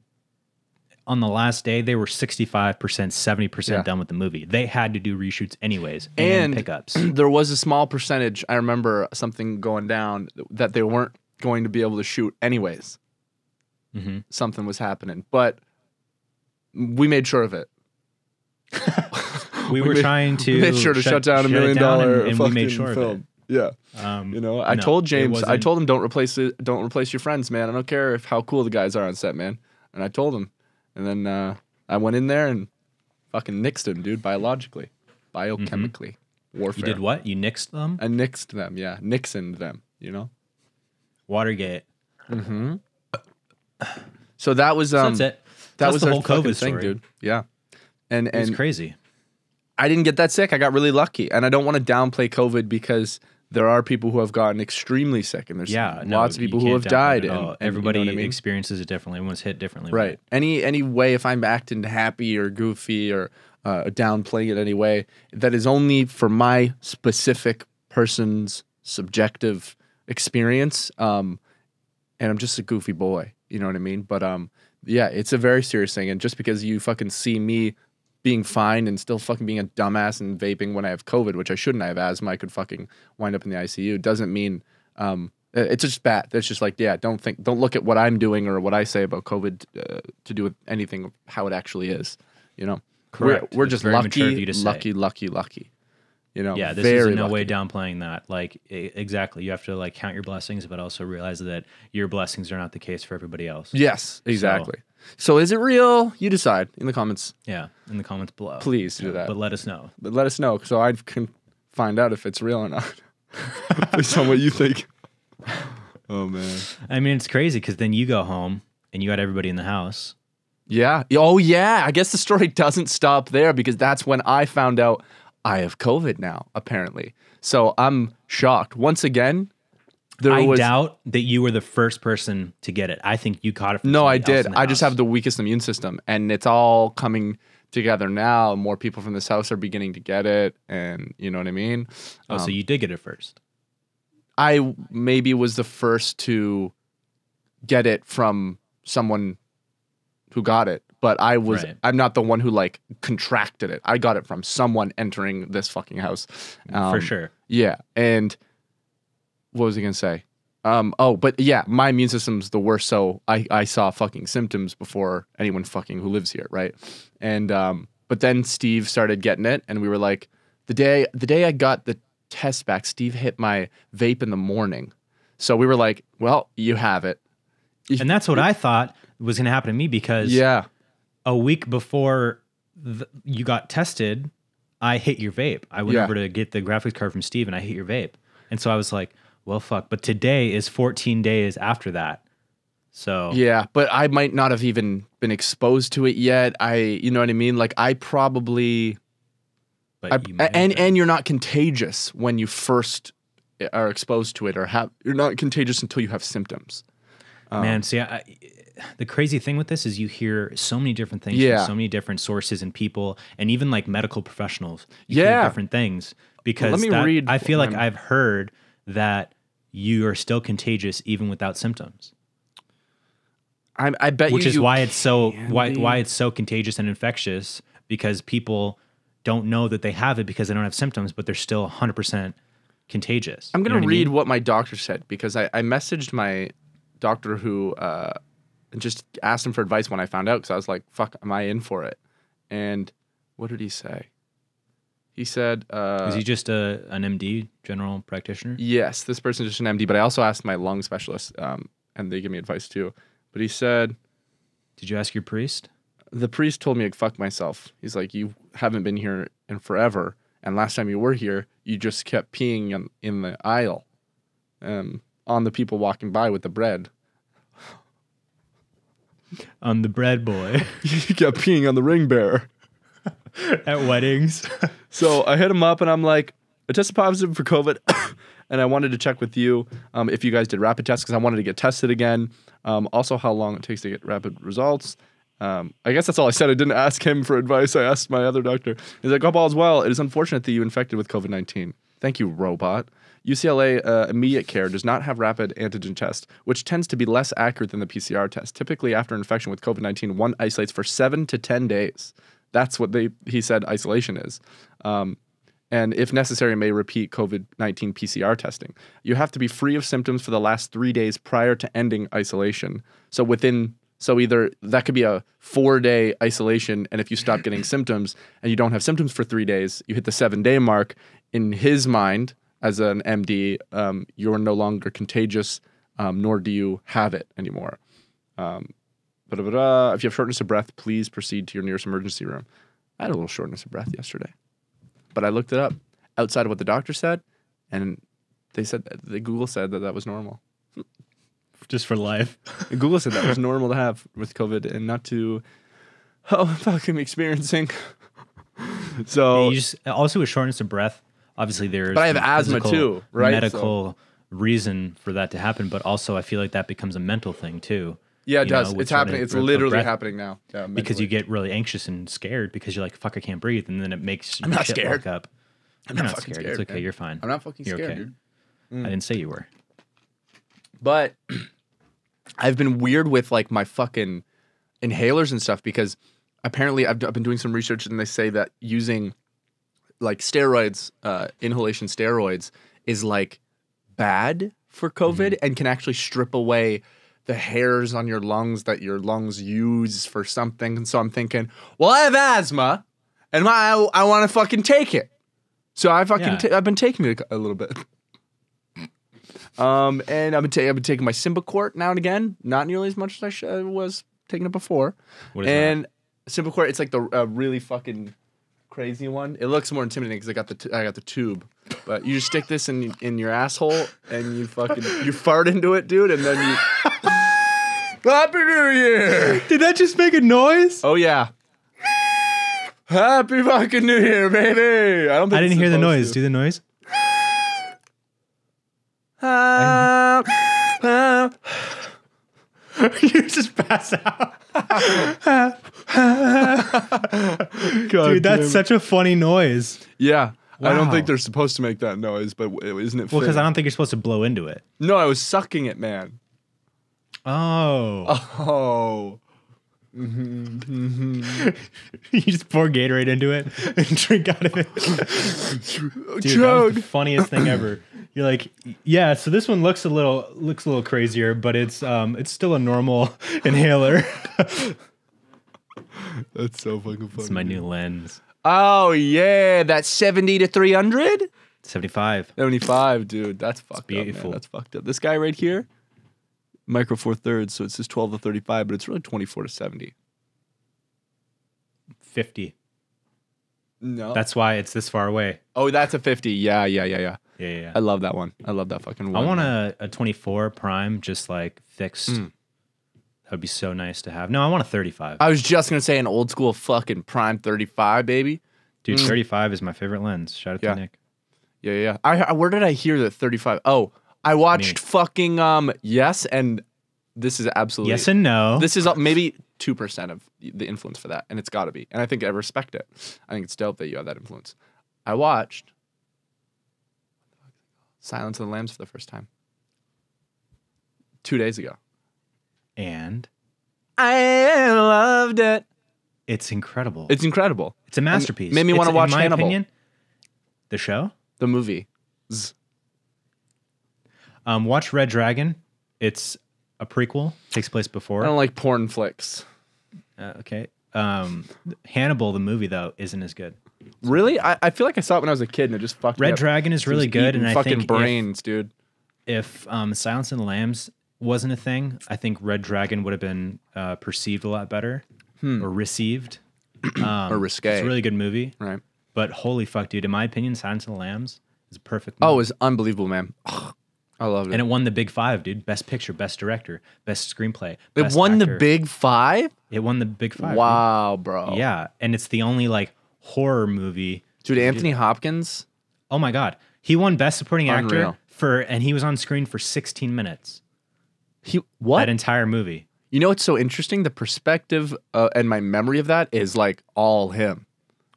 On the last day, they were 65%, 70% done with the movie. They had to do reshoots anyways and pickups. There was a small percentage, I remember something going down, that they weren't going to be able to shoot anyways. Mm-hmm. Something was happening. But we made sure of it. we were trying to made sure to shut down $1 million and we made sure film. of it. Yeah. You know, I told James, I told him, don't replace your friends, man. I don't care how cool the guys are on set, man. And I told him. And then I went in there and fucking nixed him, dude, biologically, biochemically. Warfare. You did what? You nixed them? I nixed them, yeah. Nixoned them, you know? Watergate. Mm-hmm. So that was... So that's it. That was the our whole COVID thing, story. dude. Yeah. And it was crazy. I didn't get that sick. I got really lucky. And I don't want to downplay COVID because there are people who have gotten extremely sick, and there's lots of people who have died. And everybody you know what I mean? experiences it differently. Everyone's hit differently. Right. Any way, if I'm acting happy or goofy or downplaying it any way, that is only for my specific person's subjective experience. And I'm just a goofy boy. You know what I mean? But yeah, it's a very serious thing. And just because you fucking see me being fine and still fucking being a dumbass and vaping when I have COVID, which I shouldn't. I have asthma. I could fucking wind up in the ICU. Doesn't mean it's just bad. It's just like, yeah, don't look at what I'm doing or what I say about COVID to do with anything of how it actually is. You know, correct. We're just lucky. You know, yeah, this is in no way downplaying that. Like, exactly. You have to like count your blessings, but also realize that your blessings are not the case for everybody else. Yes, exactly. So is it real? You decide in the comments. Yeah, in the comments below. Please do that. But let us know. But let us know so I can find out if it's real or not. Based on what you think. Oh, man. I mean, it's crazy because then you go home and you got everybody in the house. Yeah. Oh, yeah. I guess the story doesn't stop there because that's when I found out I have COVID now, apparently. So I'm shocked. Once again, I doubt that you were the first person to get it. I think you caught it from No, I did. I just have the weakest immune system. And it's all coming together now. More people from this house are beginning to get it. And you know what I mean? Oh, so you did get it first. I maybe was the first to get it from someone who got it. But I'm not the one who like contracted it. I got it from someone entering this fucking house. For sure. Yeah. And what was I going to say? But yeah, my immune system's the worst. So I saw fucking symptoms before anyone fucking who lives here. Right. And, but then Steve started getting it and we were like, the day I got the test back, Steve hit my vape in the morning. So we were like, well, you have it. And that's what I thought was going to happen to me because a week before you got tested, I hit your vape. I went over to get the graphics card from Steve and I hit your vape. And so I was like, well, fuck. But today is 14 days after that. So yeah, but I might not have even been exposed to it yet. You know what I mean? Like I probably, and you're not contagious when you first are exposed to it you're not contagious until you have symptoms. Man, see, the crazy thing with this is you hear so many different things from so many different sources and people, and even like medical professionals. You hear different things because I feel like I've heard that you are still contagious even without symptoms. I bet which you is you why it's so can why be. why it's so contagious and infectious, because people don't know that they have it because they don't have symptoms, but they're still 100% contagious. I'm You gonna know what I read mean? what my doctor said because I messaged my doctor who and just asked him for advice when I found out because I was like, "Fuck, am I in for it?" And what did he say? He said, Is he just an MD, general practitioner? "Yes, this person is just an MD." But I also asked my lung specialist, and they give me advice too. But he said Did you ask your priest? the priest told me to fuck myself. He's like, "You haven't been here in forever, and last time you were here, you just kept peeing in the aisle, on the people walking by with the bread." On the bread boy You kept peeing on the ring bearer. at weddings. So I hit him up and I'm like, I tested positive for COVID and I wanted to check with you if you guys did rapid tests because I wanted to get tested again. Also, how long it takes to get rapid results. I guess that's all I said. I didn't ask him for advice. I asked my other doctor. He's like, hope all's well. It is unfortunate that you infected with COVID-19. Thank you, robot. UCLA immediate care does not have rapid antigen test, which tends to be less accurate than the PCR test. Typically, after infection with COVID-19, one isolates for 7 to 10 days. That's what he said isolation is. And if necessary, may repeat COVID-19 PCR testing. You have to be free of symptoms for the last 3 days prior to ending isolation. So either that could be a 4-day isolation, and if you stop getting symptoms and you don't have symptoms for 3 days, you hit the 7-day mark. In his mind, as an MD, you're no longer contagious, nor do you have it anymore. If you have shortness of breath, please proceed to your nearest emergency room. I had a little shortness of breath yesterday, but I looked it up outside of what the doctor said, and they said Google said that was normal. Just for life. And Google said that was normal to have with COVID and not to fucking experiencing. So You just also with shortness of breath. Obviously, there's but I have asthma physical, too, right? Medical reason for that to happen, but also I feel like that becomes a mental thing too. Yeah, it you know, does. with It's happening. shortness It's of literally breath, happening now. Yeah, because mentally. you get really anxious and scared because you're like, "Fuck, I can't breathe," and then it makes your not shit scared. lock up. I'm You're not not fucking scared. scared, It's okay. man. You're fine. I'm not fucking You're scared, okay. dude. I didn't say you were. But I've been weird with like my fucking inhalers and stuff because apparently I've been doing some research and they say that using like steroids, inhalation steroids, is like bad for COVID and can actually strip away the hairs on your lungs that your lungs use for something. And so I'm thinking, well, I have asthma and I want to fucking take it. So I fucking I've been taking it a little bit. And I've been taking my Symbicort now and again, not nearly as much as I was taking it before. What is that? Symbicort, it's like the really fucking crazy one. It looks more intimidating because I got the tube, but you just stick this in your asshole and you fart into it, dude, and then you. Happy New Year! Did that just make a noise? Oh yeah. Happy fucking New Year, baby! I didn't hear the noise. Do the noise. You just pass out. Dude, that's such a funny noise. Yeah. I don't Wow. think they're supposed to make that noise, but isn't it? Well, because fitting? I don't think you're supposed to blow into it. No, I was sucking it, man. Oh. Oh. You just pour Gatorade into it and drink out of it. Dude, that was the funniest thing ever. You're like, yeah, so this one looks a little crazier, but it's still a normal inhaler. That's so fucking funny. It's my new lens. Oh yeah, that's 70 to 300? 75. 75, dude. That's fucked up, beautiful. man. That's fucked up. This guy right here, micro 4/3, so it says 12 to 35, but it's really 24 to 70. 50. No. That's why it's this far away. Oh, that's a 50. Yeah. Yeah. I love that one. I love that fucking one. I want a 24 prime, just like fixed. That would be so nice to have. No, I want a 35. I was just going to say an old school fucking prime 35, baby. Dude, 35 is my favorite lens. Shout out to Nick. Yeah. Where did I hear that 35? Oh, I watched fucking Yes, and this is absolutely Yes and no. This is maybe 2% of the influence for that, and it's got to be. And I think I respect it. I think it's dope that you have that influence. I watched Silence of the Lambs for the first time 2 days ago. And I loved it. It's incredible. It's incredible. It's a masterpiece. Made me want to watch in my Hannibal. opinion, the show. The movie. Watch Red Dragon. It's a prequel. Takes place before. I don't like porn flicks. Okay. Hannibal, the movie, though, isn't as good. Really? I feel like I saw it when I was a kid and it just fucked me Red up. Dragon is really good, and I fucking think brains, dude. if Silence of the Lambs wasn't a thing, I think Red Dragon would have been perceived a lot better or received. Or risque. It's a really good movie. Right. But holy fuck, dude! In my opinion, Silence of the Lambs is a perfect movie. Oh, it was unbelievable, man. I loved it. And it won the Big Five, dude. Best Picture, Best Director, Best Screenplay. It Best won the Actor. Big Five? It won the Big Five. Wow, bro. Dude. Yeah, and it's the only like horror movie. Dude, Anthony Hopkins? Oh my god, he won Best Supporting Unreal. Actor and he was on screen for 16 minutes. What? That entire movie. You know what's so interesting? The perspective and my memory of that is like all him.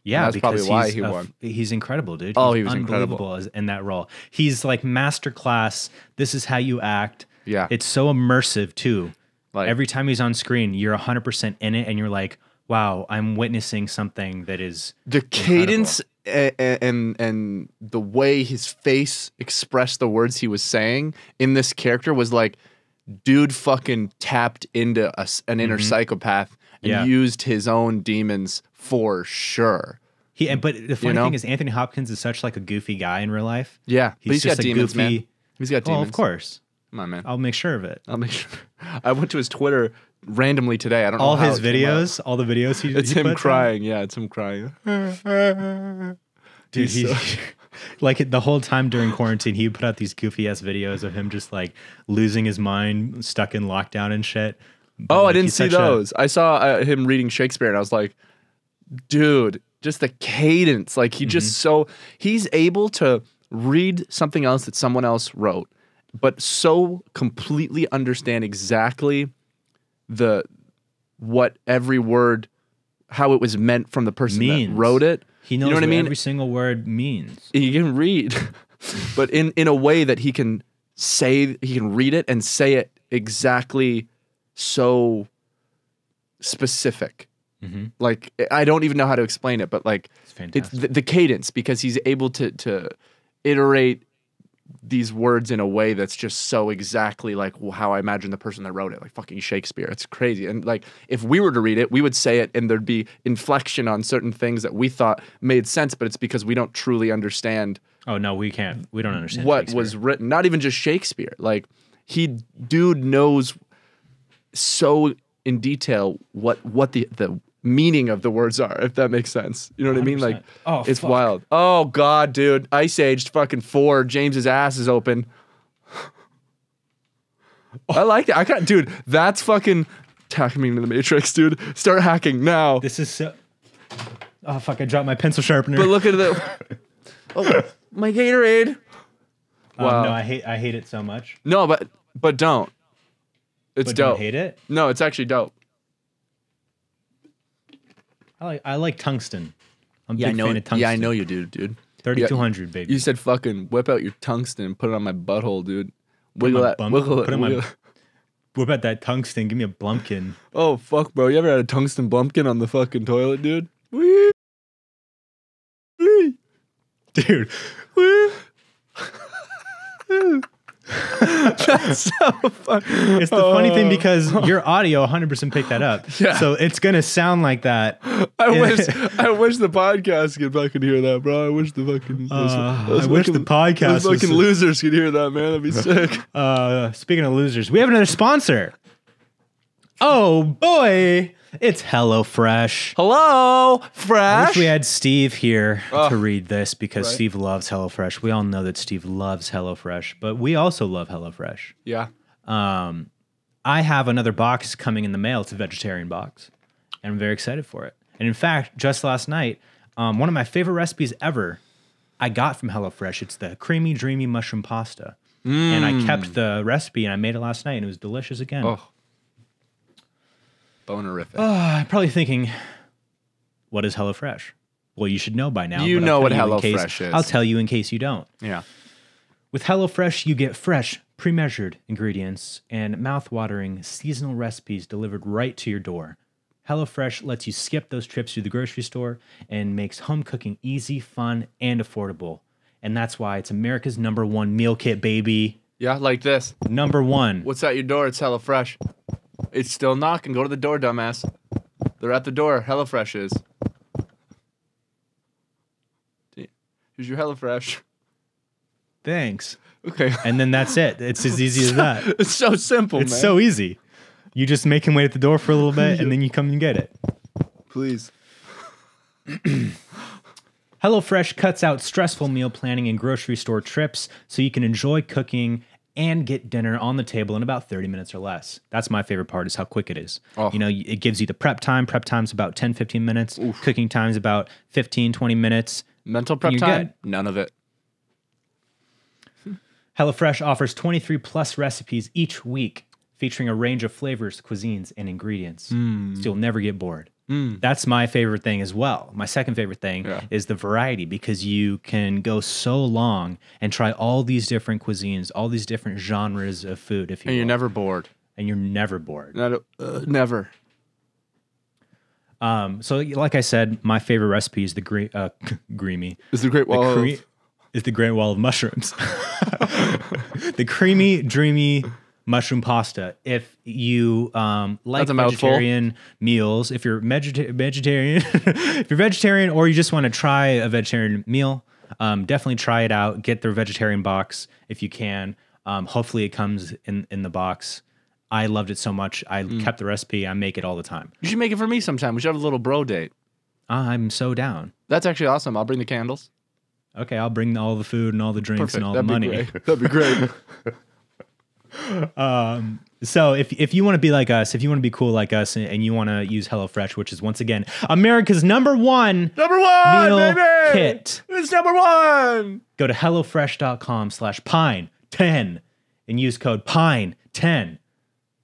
Yeah, that's probably because why he won. He's incredible, dude. Oh, He's he was incredible. unbelievable in that role. He's like masterclass. This is how you act. Yeah. It's so immersive too. Like Every time he's on screen, you're 100% in it, and you're like, "Wow, I'm witnessing something that is the cadence and the way his face expressed the words he was saying in this character was like, dude fucking tapped into an inner psychopath and used his own demons for sure. But the funny thing is, Anthony Hopkins is such like a goofy guy in real life. Yeah, but he's got just a demons, goofy. man. He's got Well, demons. of course. Come on, man. I'll make sure of it. I'll make sure. I went to his Twitter randomly today. I don't know All how his it came up. videos, all the videos he It's he him puts crying. Yeah, it's him crying. Dude, he like the whole time during quarantine, he would put out these goofy ass videos of him just like losing his mind, stuck in lockdown and shit. But, Oh, like, I didn't he's see such a- those. I saw him reading Shakespeare, and I was like, dude, just the cadence. Like he just he's able to read something else that someone else wrote, but so completely understand exactly what every word, how it was meant from the person Means. that wrote it. He knows you know what I mean? every single word means. He can read, but in a way that he can read it and say it exactly so specific. Like I don't even know how to explain it, but like It's fantastic. the cadence, because he's able to iterate these words in a way that's just so exactly like how I imagine the person that wrote it, like fucking Shakespeare. It's crazy. And like if we were to read it, we would say it and thered be inflection on certain things that we thought made sense, but it's because we don't truly understand Oh no, we can't. We don't understand what Shakespeare. was written. Not even just Shakespeare. Like dude knows so in detail what the meaning of the words are, if that makes sense. You know what I mean? Like 100%. Oh, it's fuck. wild. Oh god, dude. Ice Age fucking 4, James's ass is open. I like it. I can't, dude, that's fucking hacking me into the Matrix, dude. Start hacking now. This is so. Oh fuck! I dropped my pencil sharpener. But look at the oh, my Gatorade. Wow. No, I hate it so much. No, but don't. It's But dope. don't hate it. No, it's actually dope. I like tungsten. I'm a big fan of tungsten. Yeah, I know you do, dude. 3200, baby. You said fucking whip out your tungsten and put it on my butthole, dude. Put Wiggle my that. bum- Wiggle it. put it on my- wiggle- What about that tungsten? Give me a blumpkin. Oh fuck, bro! You ever had a tungsten blumpkin on the fucking toilet, dude? Wee. Wee. Dude. Wee. That's so funny. It's the funny thing because your audio 100% picked that up. Yeah. So it's going to sound like that. I wish the podcast could fucking hear that, bro. I wish the fucking I wish the podcast those fucking was- losers could hear that, man. That'd be sick. Speaking of losers, we have another sponsor. Oh boy, it's HelloFresh. Hello, I Fresh. wish we had Steve here Oh. to read this because Right. Steve loves HelloFresh. We all know that Steve loves HelloFresh, but we also love HelloFresh. Yeah. I have another box coming in the mail. It's a vegetarian box, and I'm very excited for it. And in fact, just last night, one of my favorite recipes ever I got from HelloFresh. It's the creamy, dreamy mushroom pasta. And I kept the recipe, and I made it last night, and it was delicious again. Oh. Bonerific. I'm probably thinking, what is HelloFresh? Well, you should know by now. You but know I'll what tell you in HelloFresh case- is. I'll tell you in case you don't. Yeah. With HelloFresh, you get fresh, pre-measured ingredients and mouth-watering seasonal recipes delivered right to your door. HelloFresh lets you skip those trips to the grocery store and makes home cooking easy, fun, and affordable. And that's why it's America's #1 meal kit, baby. Yeah, like this. #1. What's at your door? It's HelloFresh. It's still knocking. Go to the door, dumbass. They're at the door. HelloFresh is. Here's your HelloFresh. Thanks. Okay. And then that's it. It's as easy as that. It's so simple, It's man. so easy. You just make him wait at the door for a little bit, and then you come and get it. Please. HelloFresh cuts out stressful meal planning and grocery store trips so you can enjoy cooking and get dinner on the table in about 30 minutes or less. That's my favorite part, is how quick it is. Oh. You know, it gives you the prep time. Prep time's about 10, 15 minutes. Oof. Cooking time's about 15, 20 minutes. Mental prep You're time? good. None of it. HelloFresh offers 23 plus recipes each week, featuring a range of flavors, cuisines, and ingredients. So you'll never get bored. That's my favorite thing as well. My second favorite thing is the variety, because you can go so long and try all these different cuisines, all these different genres of food. If you And you're will. never bored. And you're never bored. Never. So like I said, my favorite recipe is the creamy. It's the Great Wall of... Is the Great Wall of Mushrooms. The creamy, dreamy mushroom pasta. If you like vegetarian meals, if you're vegetarian, if you're vegetarian, or you just want to try a vegetarian meal, definitely try it out. Get their vegetarian box if you can. Hopefully it comes in the box. I loved it so much. I kept the recipe. I make it all the time. You should make it for me sometime. We should have a little bro date. I'm so down. That's actually awesome. I'll bring the candles. Okay, I'll bring all the food and all the drinks and all That'd the be money. Great. That'd be great. So if you want to be like us, if you want to be cool like us, and you want to use HelloFresh, which is once again America's #1 meal baby! kit, It's #1. go to hellofresh.com/pine10 and use code pine10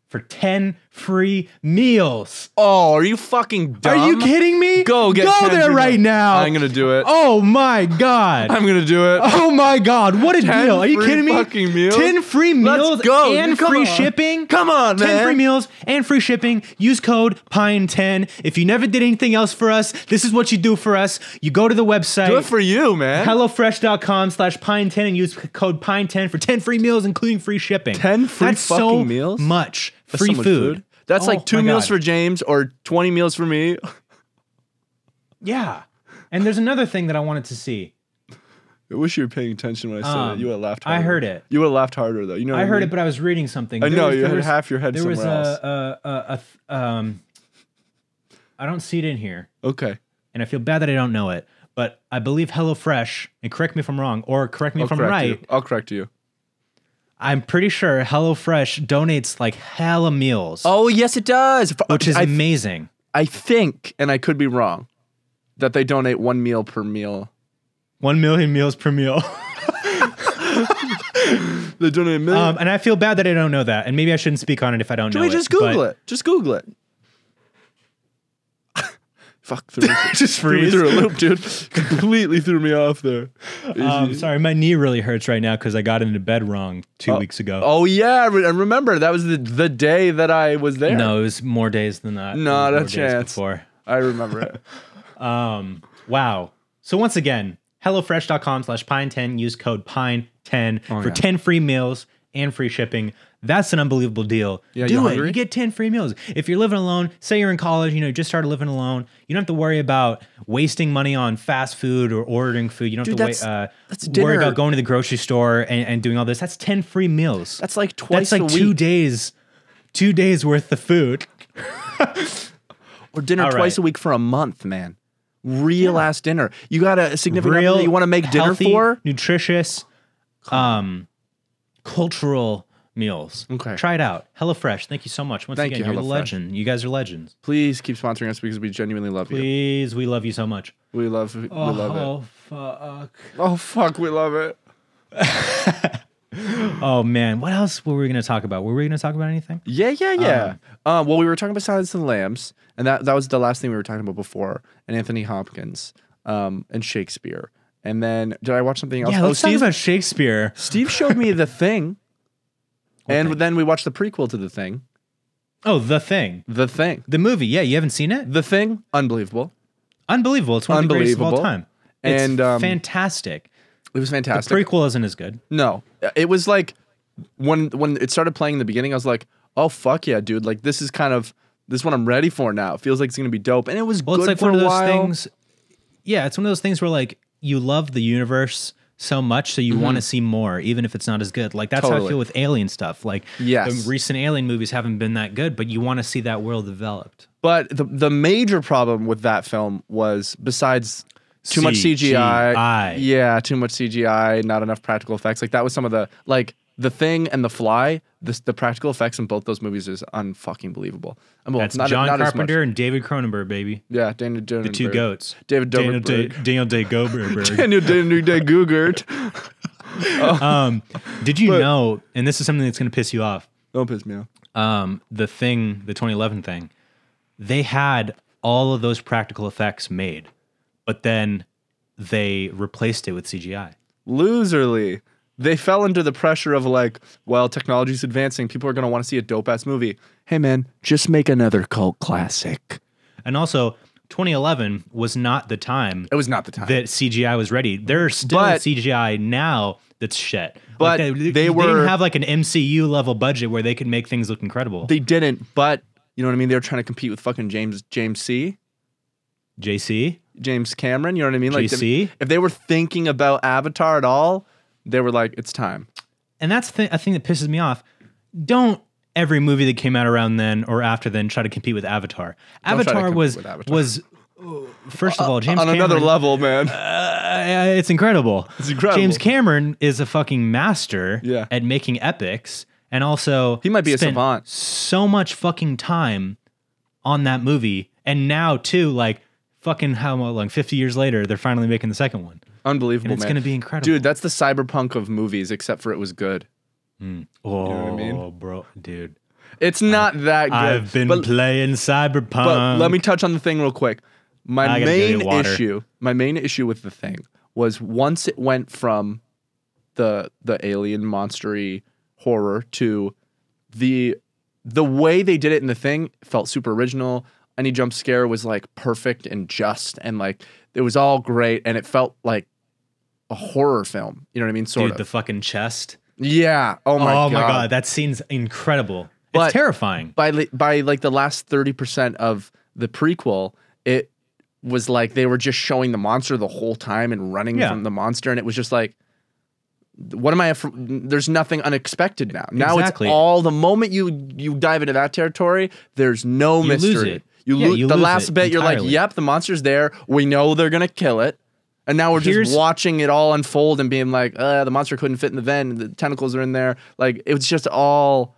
for 10 free meals. Oh, are you fucking dumb? Are you kidding me? Go get 10 there free right meals. now. I'm gonna do it. Oh my God. I'm gonna do it. Oh my God, what a 10 deal. Are you free kidding me? fucking meals? 10 free Let's meals go. and Come free on. shipping? Come on, 10 man. free meals and free shipping. Use code PINE10. If you never did anything else for us, this is what you do for us. You go to the website. Do it for you, man. HelloFresh.com/pine10 and use code PINE10 for 10 free meals, including free shipping. 10 free That's fucking so meals? much That's free so much food. That's Oh like 2 my meals God. for James or 20 meals for me. Yeah. And there's another thing that I wanted to see. I wish you were paying attention when I said it. You would have laughed harder. I heard it. You would have laughed harder, though. You know what I heard mean? it, but I was reading something. I know, There you had was- half your head there was somewhere else. I don't see it in here, Okay. and I feel bad that I don't know it, but I believe HelloFresh, and correct me if I'm wrong, or correct me if I'm right, I'll correct you. I'm pretty sure HelloFresh donates like hella meals, Oh, yes, it does. which is amazing. I think, and I could be wrong, that they donate 1 meal per meal. 1 million meals per meal. They donate a million. And I feel bad that I don't know that, and maybe I shouldn't speak on it if I don't know it. Just Google it. Just Google it. Fuck, threw me, Just threw me freeze. through a loop, dude. Completely threw me off there. Sorry, my knee really hurts right now because I got into bed wrong 2 weeks ago. Oh yeah, I remember that was the day that I was there. No, it was more days than that. Not It a was more days chance. before. I remember it. Wow. So once again, HelloFresh.com/pine10. Use code PINE10 for yeah. 10 free meals and free shipping. That's an unbelievable deal. Yeah, Do you it. hungry? You get 10 free meals. If you're living alone, say you're in college, you just started living alone, you don't have to worry about wasting money on fast food or ordering food. You don't Dude, have to that's worry dinner. about going to the grocery store and doing all this. That's 10 free meals. That's like twice That's like a week. 2 days worth of food. Or dinner All twice right. a week for a month, man. Real ass dinner. You got a significant other Real that you want to make dinner healthy, for? nutritious, cultural meals. Okay. Try it out. HelloFresh. Thank you so much. Once Thank again, you, you're the HelloFresh. legend. You guys are legends. Please keep sponsoring us because we genuinely love you. Please, we love you so much. We love it. Fuck. Oh fuck, we love it. Oh man, what else were we going to talk about? Were we going to talk about anything? Yeah. Well, we were talking about Silence of the Lambs, and that was the last thing we were talking about before, and Anthony Hopkins, and Shakespeare. And then did I watch something else? Yeah, let's talk about Shakespeare. Steve showed me The Thing. And then we watched the prequel to The Thing. Oh, The Thing. The Thing. The movie. Yeah, you haven't seen it? The Thing, unbelievable. Unbelievable. It's one of the greatest of all Unbelievable. time. It's And, fantastic. It was The fantastic. prequel isn't as good. No, it was like when it started playing in the beginning, I was like, "Oh fuck yeah, dude! Like this is what I'm ready for now. It feels like it's gonna be dope." And it was Well, good it's like for one of a those while. things. Yeah, it's one of those things where like you love the universe so much, so you want to see more, even if it's not as good. Like that's how I Totally. feel with Alien stuff. Like Yes. the recent Alien movies haven't been that good, but you want to see that world developed. But the major problem with that film was besides too much CGI. Yeah, too much CGI, not enough practical effects. Like that was some of the The Thing and The Fly. The practical effects in both those movies is unfucking believable. Well, That's not John as much. Carpenter and David Cronenberg, baby. Yeah, Daniel The two goats. David Daniel Dobrik. Daniel Day Goldberg. Daniel Day Googert. Did you know, and this is something that's going to piss you off, Don't piss me off. The Thing, the 2011 thing, they had all of those practical effects made, but then they replaced it with CGI. Loserly. They fell under the pressure of like, well, technology's advancing. People are going to want to see a dope-ass movie. Hey, man, just make another cult classic. And also, 2011 was not the time It was not the time. that CGI was ready. There's still But- CGI now that's shit. But Like they didn't were- have like an MCU level budget where they could make things look incredible. They didn't, but you know what I mean? They were trying to compete with fucking James Cameron, you know what I mean? Like JC? if they were thinking about Avatar at all, they were like, it's time. And that's a thing that pisses me off. Don't every movie that came out around then or after then try to compete with Avatar. Don't try to Avatar compete was with Avatar. was first of all, James On Cameron, another level, man. it's incredible. It's incredible. James Cameron is a fucking master Yeah. at making epics, and also He might be a spent savant. so much fucking time on that movie, and now too, like fucking how long? 50 years later, they're finally making the second one. Unbelievable, And it's man. gonna be incredible. Dude, that's the cyberpunk of movies, except for it was good. Oh, what I mean? bro, dude. It's not that good. I've been playing Cyberpunk. But let me touch on the Thing real quick. I My gotta go main get water. issue with the Thing was once it went from the alien monstery horror to the way they did it in the Thing felt super original. Any jump scare was like perfect and just, and like it was all great, and it felt like a horror film. You know what I mean? Sort Dude, of. the fucking chest. Yeah. Oh my god. That scene's incredible. But it's terrifying. By like the last 30% of the prequel, it was like they were just showing the monster the whole time and running Yeah. from the monster, and it was just like, what am I? There's nothing unexpected now. Now Exactly. it's all the moment you dive into that territory, there's no You mystery. lose it. You Yeah, lose you the lose last it bit. You're like, entirely. yep, the monster's there. We know they're gonna kill it. And now we're Here's- just watching it all unfold and being like, the monster couldn't fit in the vent. The tentacles are in there. Like, it was just all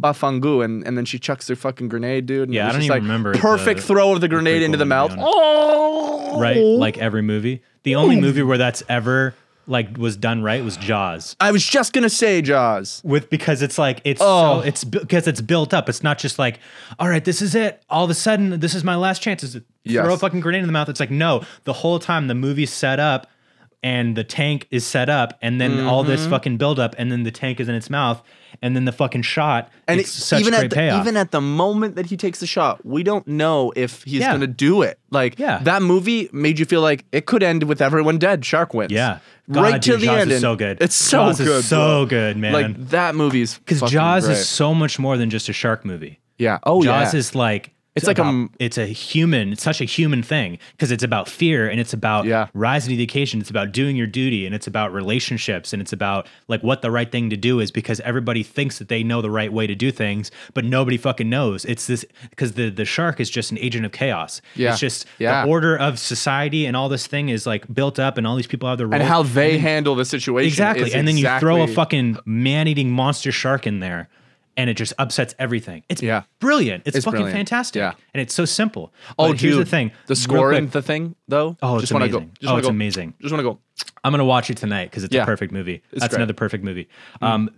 bafangu. And then she chucks the fucking grenade, dude. And Yeah, it I was don't just even like, remember perfect the- throw of the grenade prequel, into the to be mouth. honest. Oh! Right? Like every movie. The only movie where that's ever like was done right was Jaws. I was just going to say Jaws. Because it's like Oh. because it's built up. It's not just like, all right, this is it. All of a sudden, this is my last chance. Is to Yes. throw a fucking grenade in the mouth. It's like, no, the whole time the movie's set up and the tank is set up, and then all Mm-hmm. this fucking buildup, and then the tank is in its mouth, and then the fucking shot. And it's such great payoff. even at the moment that he takes the shot, we don't know if he's Yeah. going to do it. Like, Yeah. that movie made you feel like it could end with everyone dead. Shark wins. Yeah. Right God, to dude, the Jaws end. is and so good. It's so Jaws good. is so bro. good, man. Like, that movie's Because fucking Jaws great. is so much more than just a shark movie. Yeah. Oh, Jaws yeah. is like It's like it's a human. It's such a human thing because it's about fear and it's about Yeah. rising to the occasion. It's about doing your duty and it's about relationships and it's about like what the right thing to do is because everybody thinks that they know the right way to do things, but nobody fucking knows. It's this because the shark is just an agent of chaos. Yeah. It's just Yeah. the order of society and all this thing is like built up and all these people have their roles. and how they handle the situation. Exactly. is And then you throw a exactly- fucking man-eating monster shark in there and it just upsets everything. It's Yeah. brilliant. It's fucking brilliant. fantastic. Yeah. And it's so simple. Oh, But here's dude, the thing. The real score quick. in the Thing, though. Oh, it's just wanna amazing. Go. Just wanna It's go. amazing. Just want to go. I'm going to watch it tonight because it's Yeah. a perfect movie. That's great. Mm. another perfect movie.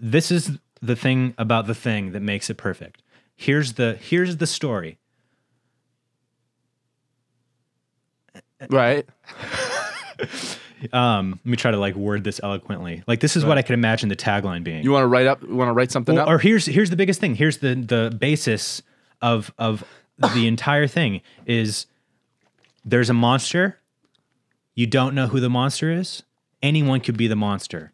This is the thing about the thing that makes it perfect. Here's the story. Right. Let me try to like word this eloquently. Like this is what I could imagine the tagline being. You want to write up? You want to write something up? Or here's the biggest thing. Here's the basis of the entire thing is there's a monster. You don't know who the monster is. Anyone could be the monster.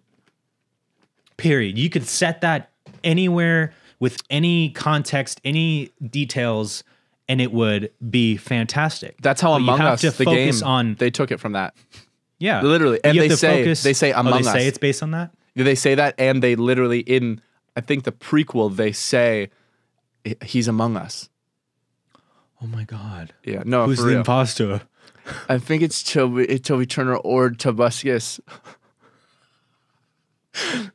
Period. You could set that anywhere with any context, any details, and it would be fantastic. That's how Among Us, the game, on, they took it from that. Yeah. Literally. And they say Among Us. They say it's based on that? They say that, and they literally, in, I think, the prequel, they say he's among us. Oh my God. Yeah. No, who's for the real. imposter? I think it's Toby Turner or Tobuscus.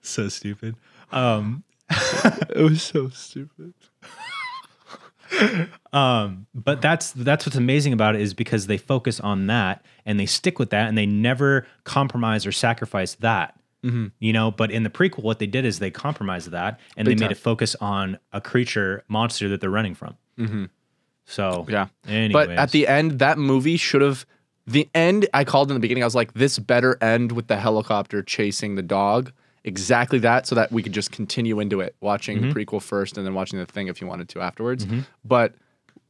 So stupid. It was so stupid. But that's what's amazing about it is because they focus on that and they stick with that and they never compromise or sacrifice that. You know, but in the prequel, what they did is they compromised that and they made it focus on a creature monster that they're running from. So yeah. Anyways. But at the end, that movie should have. The end, I called in the beginning. I was like, this better end with the helicopter chasing the dog. Exactly that, so that we could just continue into it, watching the prequel first and then watching the thing if you wanted to afterwards. But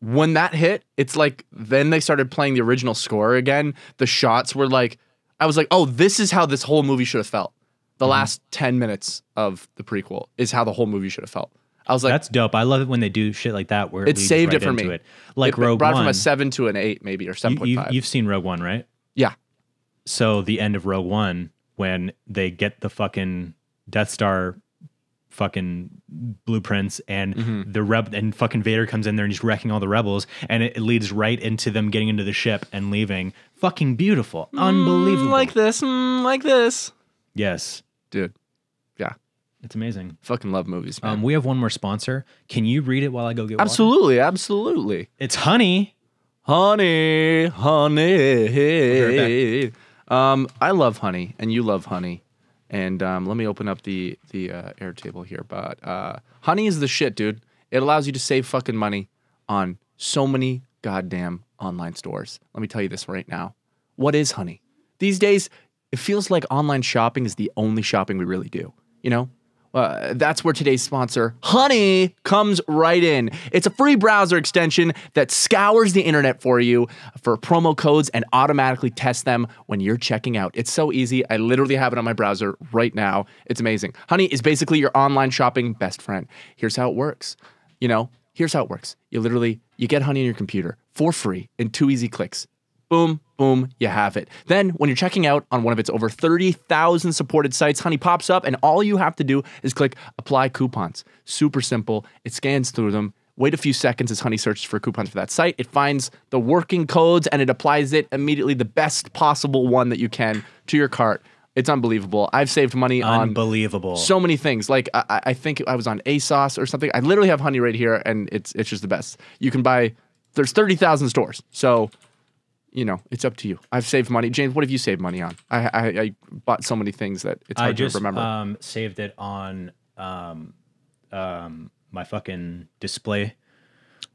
when that hit, it's like then they started playing the original score again. The shots were like, I was like, oh, this is how this whole movie should have felt. The last 10 minutes of the prequel is how the whole movie should have felt. I was like, that's dope. I love it when they do shit like that where it saved it for me. It. Like it Rogue brought One. It from a 7 to an 8 maybe, or 7.5. You've seen Rogue One, right? Yeah. So the end of Rogue One, when they get the fucking Death Star fucking blueprints and and fucking Vader comes in there and he's wrecking all the rebels and it leads right into them getting into the ship and leaving. Fucking beautiful. Unbelievable. Like this. Yes. Dude. Yeah. It's amazing. Fucking love movies, man. We have one more sponsor. Can you read it while I go get water? Absolutely. It's Honey. Honey. Right I love honey, and you love honey. And let me open up the Airtable here. But honey is the shit, dude. It allows you to save fucking money on so many goddamn online stores. Let me tell you this right now. What is honey? These days, it feels like online shopping is the only shopping we really do. You know? That's where today's sponsor, Honey, comes right in. It's a free browser extension that scours the internet for you for promo codes and automatically tests them when you're checking out. It's so easy. I literally have it on my browser right now. It's amazing. Honey is basically your online shopping best friend. Here's how it works. Here's how it works. You get Honey on your computer for free in 2 easy clicks. Boom, boom, you have it. Then, when you're checking out on one of its over 30,000 supported sites, Honey pops up, and all you have to do is click Apply Coupons. Super simple. It scans through them. Wait a few seconds as Honey searches for coupons for that site. It finds the working codes, and it applies it immediately, the best possible one that you can, to your cart. It's unbelievable. I've saved money on so many things. Like, I think I was on ASOS or something. I literally have Honey right here, and it's just the best. You can buy... There's 30,000 stores, so... it's up to you. I've saved money. James, what have you saved money on? I bought so many things that it's hard to remember. I just saved it on my fucking display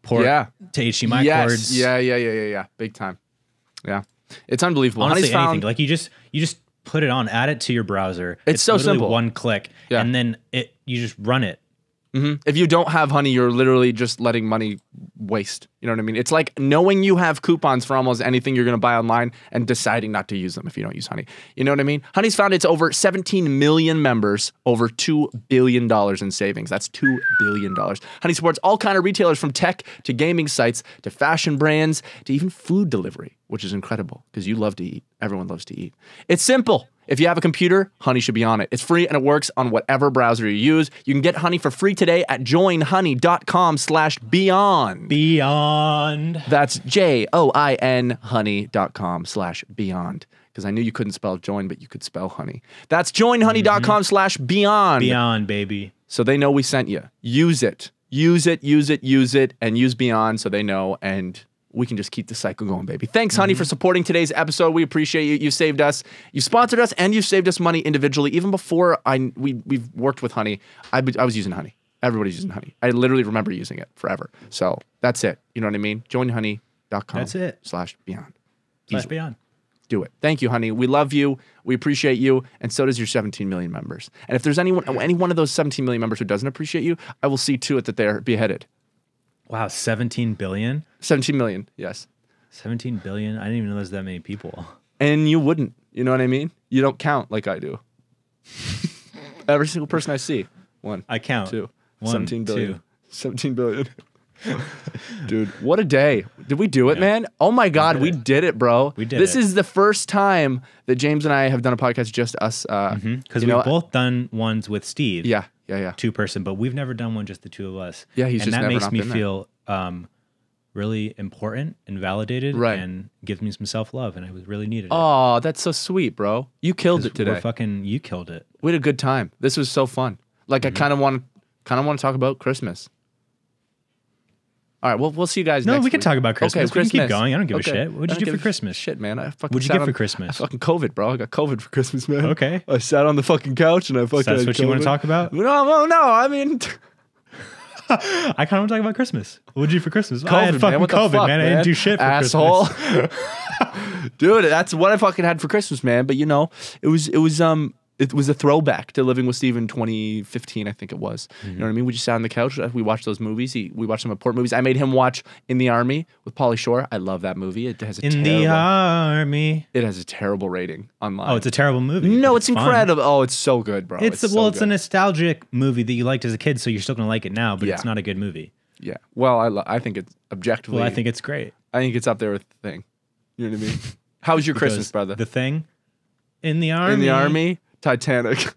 port to HDMI cords. Yeah. Big time. Yeah. It's unbelievable. Honestly, anything. Like you just put it on, add it to your browser. It's so simple. One click, and then you just run it. If you don't have Honey, you're literally just letting money waste. You know what I mean? It's like knowing you have coupons for almost anything you're going to buy online and deciding not to use them if you don't use Honey. You know what I mean? Honey's found its over 17 million members, over $2 billion in savings. That's $2 billion. Honey supports all kind of retailers from tech to gaming sites to fashion brands to even food delivery, which is incredible because you love to eat. Everyone loves to eat. It's simple. If you have a computer, Honey should be on it. It's free and it works on whatever browser you use. You can get Honey for free today at joinhoney.com/beyond. Beyond. That's JOIN honey.com/beyond. Because I knew you couldn't spell join, but you could spell honey. That's joinhoney.com/beyond. Beyond, baby. So they know we sent you. Use it. Use it, and use Beyond so they know, and we can just keep the cycle going, baby. Thanks, Honey, for supporting today's episode. We appreciate you. You saved us. You sponsored us, and you saved us money individually. Even before we've worked with Honey, I was using Honey. Everybody's using Honey. I literally remember using it forever. So that's it. You know what I mean? Joinhoney.com. That's it. /beyond. /beyond. Do it. Thank you, honey. We love you. We appreciate you. And so does your 17 million members. And if there's any one of those 17 million members who doesn't appreciate you, I will see to it that they're beheaded. Wow, 17 billion? 17 million, yes. 17 billion? I didn't even know there's that many people. And you wouldn't. You know what I mean? You don't count like I do. Every single person I see. One. I count. 2. 1, 17 billion. 2. 17 billion. Dude, what a day. Did we do it, man? Oh my God, we did it, bro. We did This it. is the first time that James and I have done a podcast, just us. Because we've both done ones with Steve. Yeah. 2-person, but we've never done one just the two of us. Yeah, he's and just that never makes not me been there. feel really important and validated, Right. and gives me some self-love, and I was really needed it. Oh, that's so sweet, bro. You killed it today. You killed it. We had a good time. This was so fun. Like I kind of want to talk about Christmas. All right, we'll see you guys next No, we can week. talk about Christmas. Okay, We can keep Christmas. going. I don't give a Okay. shit. What'd you do for Christmas? Shit, man. I fucking What'd you sat get for on- Christmas? I fucking COVID, bro. I got COVID for Christmas, man. Okay. I sat on the fucking couch and I fucking. So that's had what you want COVID. to talk about? No. I mean, I kind of want to talk about Christmas. What'd you do for Christmas? COVID, I had fucking man. What the COVID, fuck, man. I didn't do shit for asshole. Christmas. Dude, that's what I fucking had for Christmas, man. But you know, it was a throwback to living with Steve in 2015, I think it was. You know what I mean? We just sat on the couch. We watched those movies. We watched some important movies. I made him watch In the Army with Pauly Shore. I love that movie. It has a The Army. It has a terrible rating online. Oh, it's a terrible movie. No, but it's fun. incredible. Oh, it's so good, bro. It's so a good. nostalgic movie that you liked as a kid, so you're still gonna like it now. But Yeah. it's not a good movie. Yeah. Well, I think it's objectively. Well, I think it's great. I think it's up there with the Thing. You know what I mean? How was your Christmas, Because brother? The Thing. In the Army. In the Army, Titanic.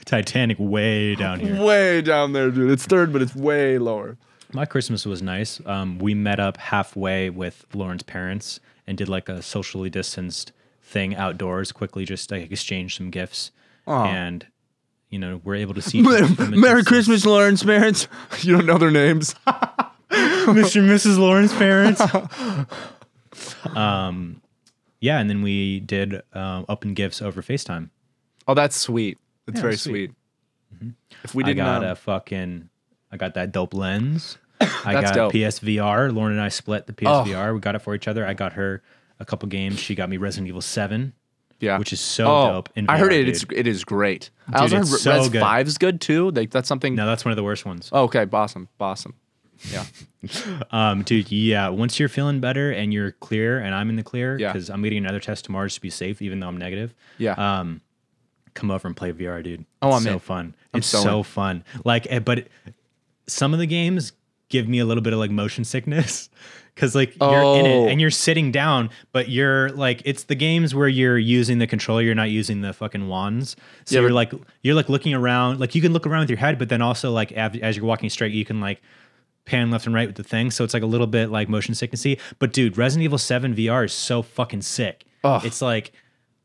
Titanic way down here. Way down there, dude. It's third, but it's way lower. My Christmas was nice. We met up halfway with Lauren's parents and did like a socially distanced thing outdoors. Quickly, just like exchange some gifts, and we're able to see. Merry Christmas, Lauren's parents. You don't know their names. Mr. and Mrs. Lauren's parents. Yeah, and then we did open gifts over FaceTime. Oh, that's sweet. That's Yeah, very it's sweet. sweet. If we didn't, I got that dope lens. I That's got dope. PSVR. Lauren and I split the PSVR. We got it for each other. I got her a couple games. She got me Resident Evil 7. yeah, which is so dope. In I VR, heard dude. it is great. I also heard it's so Res good. 5 is good too. Like that's something. No, that's one of the worst ones. Oh, okay, awesome. Yeah. Dude, yeah. Once you're feeling better and you're clear, and I'm in the clear, Yeah. because I'm getting another test tomorrow just to be safe, even though I'm negative. Yeah. Come over and play VR, dude. Oh, It's I'm so in. fun. I'm It's so so in. fun. Like, but some of the games give me a little bit of like motion sickness because like you're in Oh. it and you're sitting down, but you're like, it's the games where you're using the controller, you're not using the fucking wands. So Yeah, you're like looking around, like you can look around with your head, but then also like as you're walking straight, you can like pan left and right with the thing. So it's like a little bit like motion sicknessy. But dude, Resident Evil 7 VR is so fucking sick. Ugh. It's like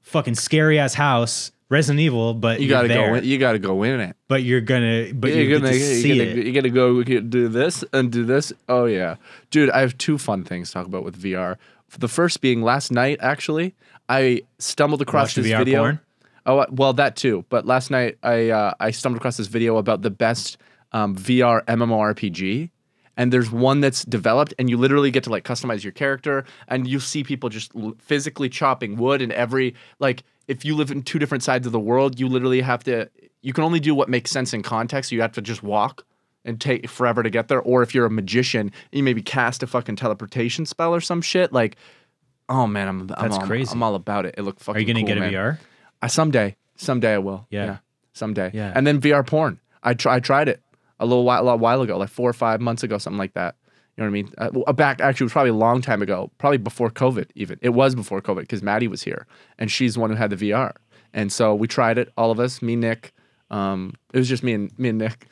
fucking scary ass house, Resident Evil, but You you're gotta there. go. You gotta go in it. But you're gonna, but you're gonna see it. You gotta go do this and do this. Oh yeah, dude. I have two fun things to talk about with VR. The first being last night. Actually, I stumbled across Watch this VR video. porn? Oh well, that too. But last night I stumbled across this video about the best VR MMORPG. And there's one that's developed, and you literally get to like customize your character, and you see people just physically chopping wood. And if you live in two different sides of the world, you literally have to. You can only do what makes sense in context. So you have to just walk and take forever to get there. Or if you're a magician, you maybe cast a fucking teleportation spell or some shit. Like, oh man, That's crazy. I'm all about it. It looked fucking. Are you gonna cool, get a man. VR? Someday I will. Yeah. Someday. Yeah. And then VR porn. I tried it a while ago, like 4 or 5 months ago, something like that. You know what I mean? Actually, it was probably a long time ago, probably before COVID even. It was before COVID because Maddie was here, and she's the one who had the VR. And so we tried it, all of us, me, Nick. It was just me and Nick.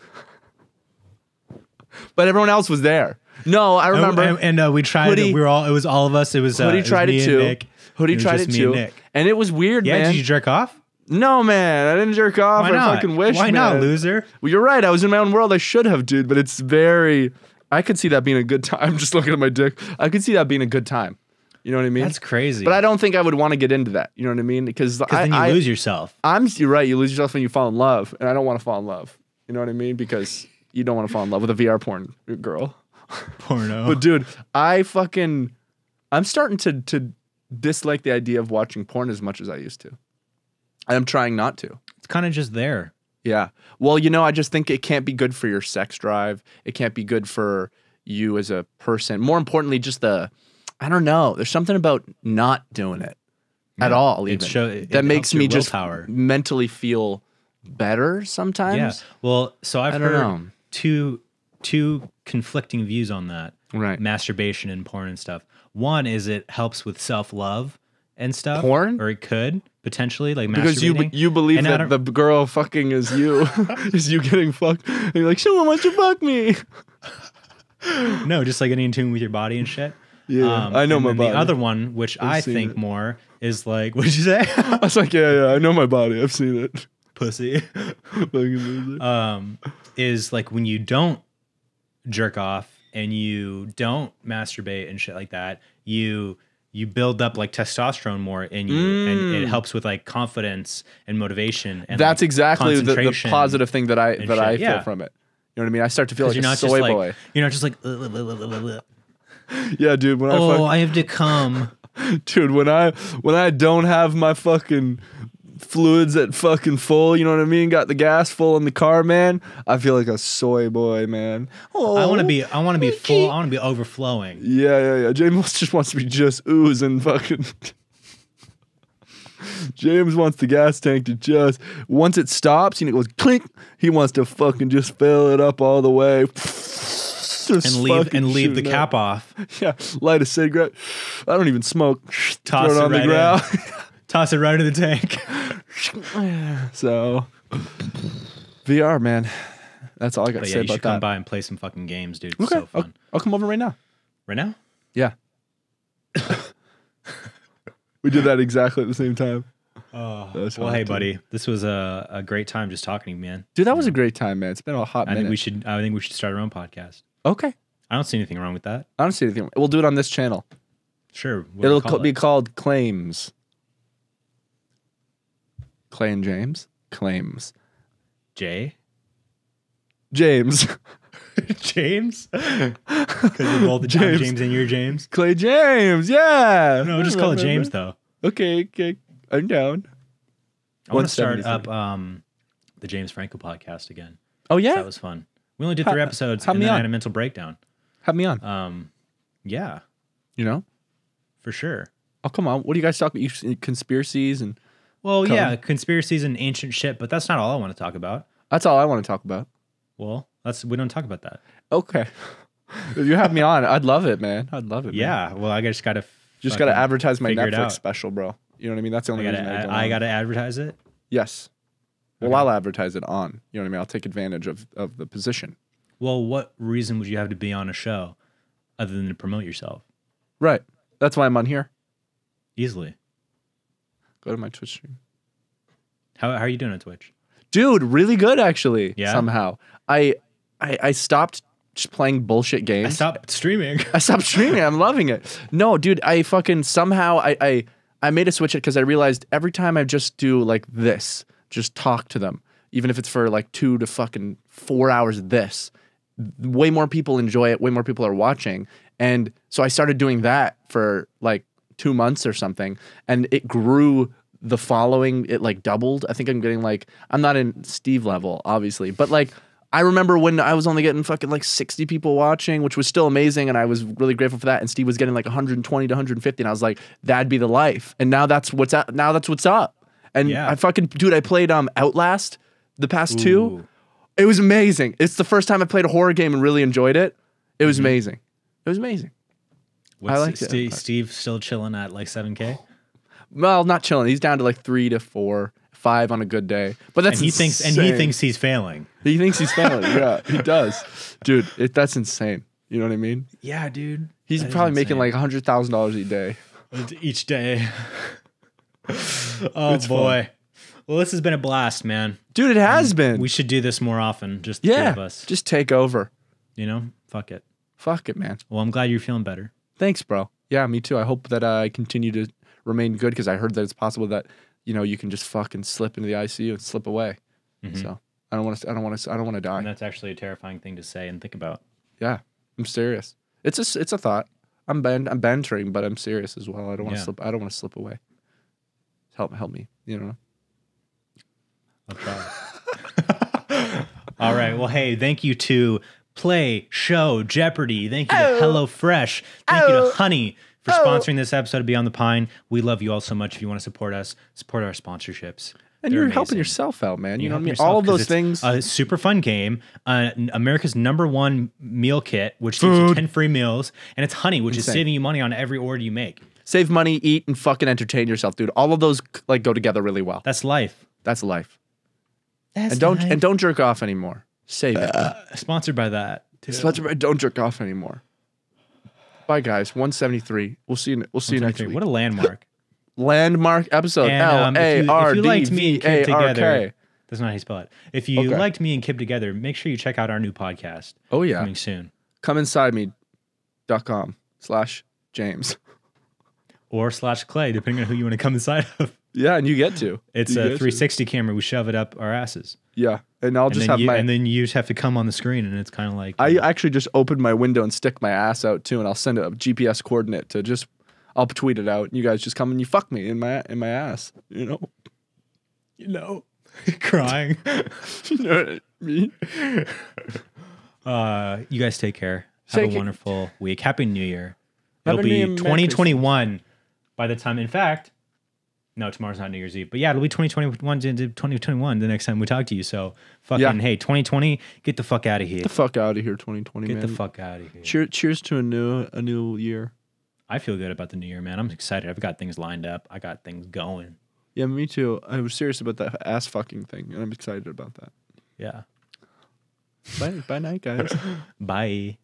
But everyone else was there. No, I remember. And we tried Hoodie- it. It was all of us. It was Hoodie it was tried me it and too. Nick. Hoodie was tried just it me too. and Nick. And it was weird, Yeah, man. did you jerk off? No, man. I didn't jerk off. Why I not? fucking wish, Why not, man. loser? Well, you're right. I was in my own world. I should have, dude. But it's very. I could see that being a good time. I'm just looking at my dick. I could see that being a good time. You know what I mean? That's crazy. But I don't think I would want to get into that. You know what I mean? Because then you lose yourself. You're right. You lose yourself when you fall in love, and I don't want to fall in love. You know what I mean? Because you don't want to fall in love with a VR porn girl. Porno. But dude, I'm starting to dislike the idea of watching porn as much as I used to. I'm trying not to. It's kind of just there. Yeah. Well, you know, I just think it can't be good for your sex drive. It can't be good for you as a person. More importantly, just I don't know. There's something about not doing it at all, even. That makes me just mentally feel better sometimes. Yeah. Well, so I've heard two conflicting views on that. Right. Masturbation and porn and stuff. One is it helps with self-love and stuff. Porn? Or it could, potentially, like because masturbating. you believe that the girl fucking is you. Is you getting fucked. And you're like, someone wants to fuck me. No, just like getting in tune with your body and shit. Yeah, I know my body. The other one, which I think more, is like, what'd you say? I was like, yeah, I know my body. I've seen it. Pussy. Is like when you don't jerk off and you don't masturbate and shit like that, you build up like testosterone more in you, and it helps with like confidence and motivation. And that's like exactly the positive thing that I feel from it. You know what I mean? I start to feel like a soy boy. You're not just like. Yeah, dude. I have to come. Dude, when I don't have my fucking fluids at fucking full, you know what I mean? Got the gas full in the car, man. I feel like a soy boy, man. Oh, I want to be full. I want to be overflowing. Yeah. James just wants to be just oozing fucking. James wants the gas tank to just, once it stops and it goes clink, he wants to fucking just fill it up all the way. And leave the cap off. Yeah, light a cigarette. I don't even smoke. Toss throw it on the ground. Toss it right in the tank. So, VR, man. That's all I got to say about that. You should come by and play some fucking games, dude. It's okay, so fun. I'll come over right now. Right now? Yeah. We did that exactly at the same time. Oh, well, hey, buddy. This was a great time just talking to you, man. Dude, that was a great time, man. It's been a hot minute. I think we should start our own podcast. Okay. I don't see anything wrong with that. I don't see anything. We'll do it on this channel. Sure. It'll be called Claims. Clay and James? Claims. James? James? Because you're both James and you're James? Clay James, yeah. No, just call it James, though. Okay. I'm down. I want to start up the James Franco podcast again. Oh, yeah? That was fun. We only did 3 episodes, and then I had a mental breakdown. Have me on. Yeah. You know? For sure. Oh, come on. What do you guys talk about? Conspiracies and... Well, yeah, conspiracies and ancient shit, but that's not all I want to talk about. That's all I want to talk about. Well, we don't talk about that. Okay. If you have me on, I'd love it, man. I'd love it, man. Yeah. Well, I just got to... Just got to advertise my Netflix special, bro. You know what I mean? That's the only reason I got to advertise it? Yes. Well, I'll advertise it on. You know what I mean? I'll take advantage of the position. Well, what reason would you have to be on a show other than to promote yourself? Right. That's why I'm on here. Easily. Go to my Twitch stream. How are you doing on Twitch? Dude, really good, actually. Yeah? Somehow. I stopped just playing bullshit games. I stopped streaming. I'm loving it. No, dude, I fucking somehow I made a switch it because I realized every time I just do like this, just talk to them, even if it's for like 2 to fucking 4 hours this, way more people enjoy it, way more people are watching. And so I started doing that for like 2 months or something, and it grew the following. It like doubled. I think I'm getting like, I'm not in Steve level, obviously, but like, I remember when I was only getting fucking like 60 people watching, which was still amazing, and I was really grateful for that. And Steve was getting like 120 to 150, and I was like, that'd be the life. And now that's what's up. And yeah. I played Outlast the past 2. It was amazing. It's the first time I played a horror game and really enjoyed it. It was amazing. It was amazing. I liked it. Steve still chilling at like 7K? Well, not chilling. He's down to like 3 to 4, 5 on a good day. But that's insane. And he thinks he's failing. He thinks he's failing. Yeah, he does. Dude, that's insane. You know what I mean? Yeah, dude. He's probably making like $100,000 a day. Each day. Oh, boy. Fun. Well, this has been a blast, man. Dude, it has been. We should do this more often. Just the 3 of us. Just take over. You know? Fuck it. Fuck it, man. Well, I'm glad you're feeling better. Thanks, bro. Yeah, me too. I hope that I continue to remain good, because I heard that it's possible that, you know, you can just fucking slip into the ICU and slip away. So I don't want to die. And that's actually a terrifying thing to say and think about. Yeah, I'm serious. It's a thought. I'm bantering, but I'm serious as well. I don't want to Yeah. slip. I don't want to slip away. Help me. You know. I'll try. All right. Well, hey, thank you to Play, Show, Jeopardy. Thank you to HelloFresh. Thank you to Honey for sponsoring this episode of Beyond the Pine. We love you all so much. If you want to support us, support our sponsorships. And They're you're helping amazing. yourself out, man. You know what I Help mean? yourself, All of 'cause those it's things. A super fun game. America's #1 meal kit, which gives you 10 free meals. And it's Honey, which is Insane. saving you money on every order you make. Save money, eat, and fucking entertain yourself, dude. All of those like go together really well. That's life. That's life. That's And don't jerk off anymore. Save it. Sponsored by that. Too. Sponsored by Don't Jerk Off anymore. Bye, guys. 173. We'll see you next week. What a landmark. Landmark episode. And, if you liked me and Kib together, LARDVARK. that's not how you spell it. If you liked me and Kib together, make sure you check out our new podcast. Oh, yeah. Coming soon. ComeinsideMe.com/James. Or /Clay, depending on who you want to come inside of. Yeah, and you get to. It's You a get to. 360 camera. We shove it up our asses. Yeah, and I'll just have and then you just have to come on the screen, and it's kind of like I actually just open my window and stick my ass out too, and I'll send a GPS coordinate to just. I'll tweet it out, and you guys just come and you fuck me in my ass. You know, crying. you know what I mean? You guys take care. Have a wonderful week. Happy New Year. Have It'll a New be Year, 2021 by the time. In fact, no, tomorrow's not New Year's Eve, but yeah, it'll be 2021 to 2021 the next time we talk to you. So fucking hey, 2020, get the fuck out of here. Get the fuck out of here, 2020. Get man. the fuck out of here. Cheers to a new year. I feel good about the new year, man. I'm excited. I've got things lined up. I got things going. Yeah, me too. I was serious about that ass fucking thing, and I'm excited about that. Yeah. Bye night, guys. Bye.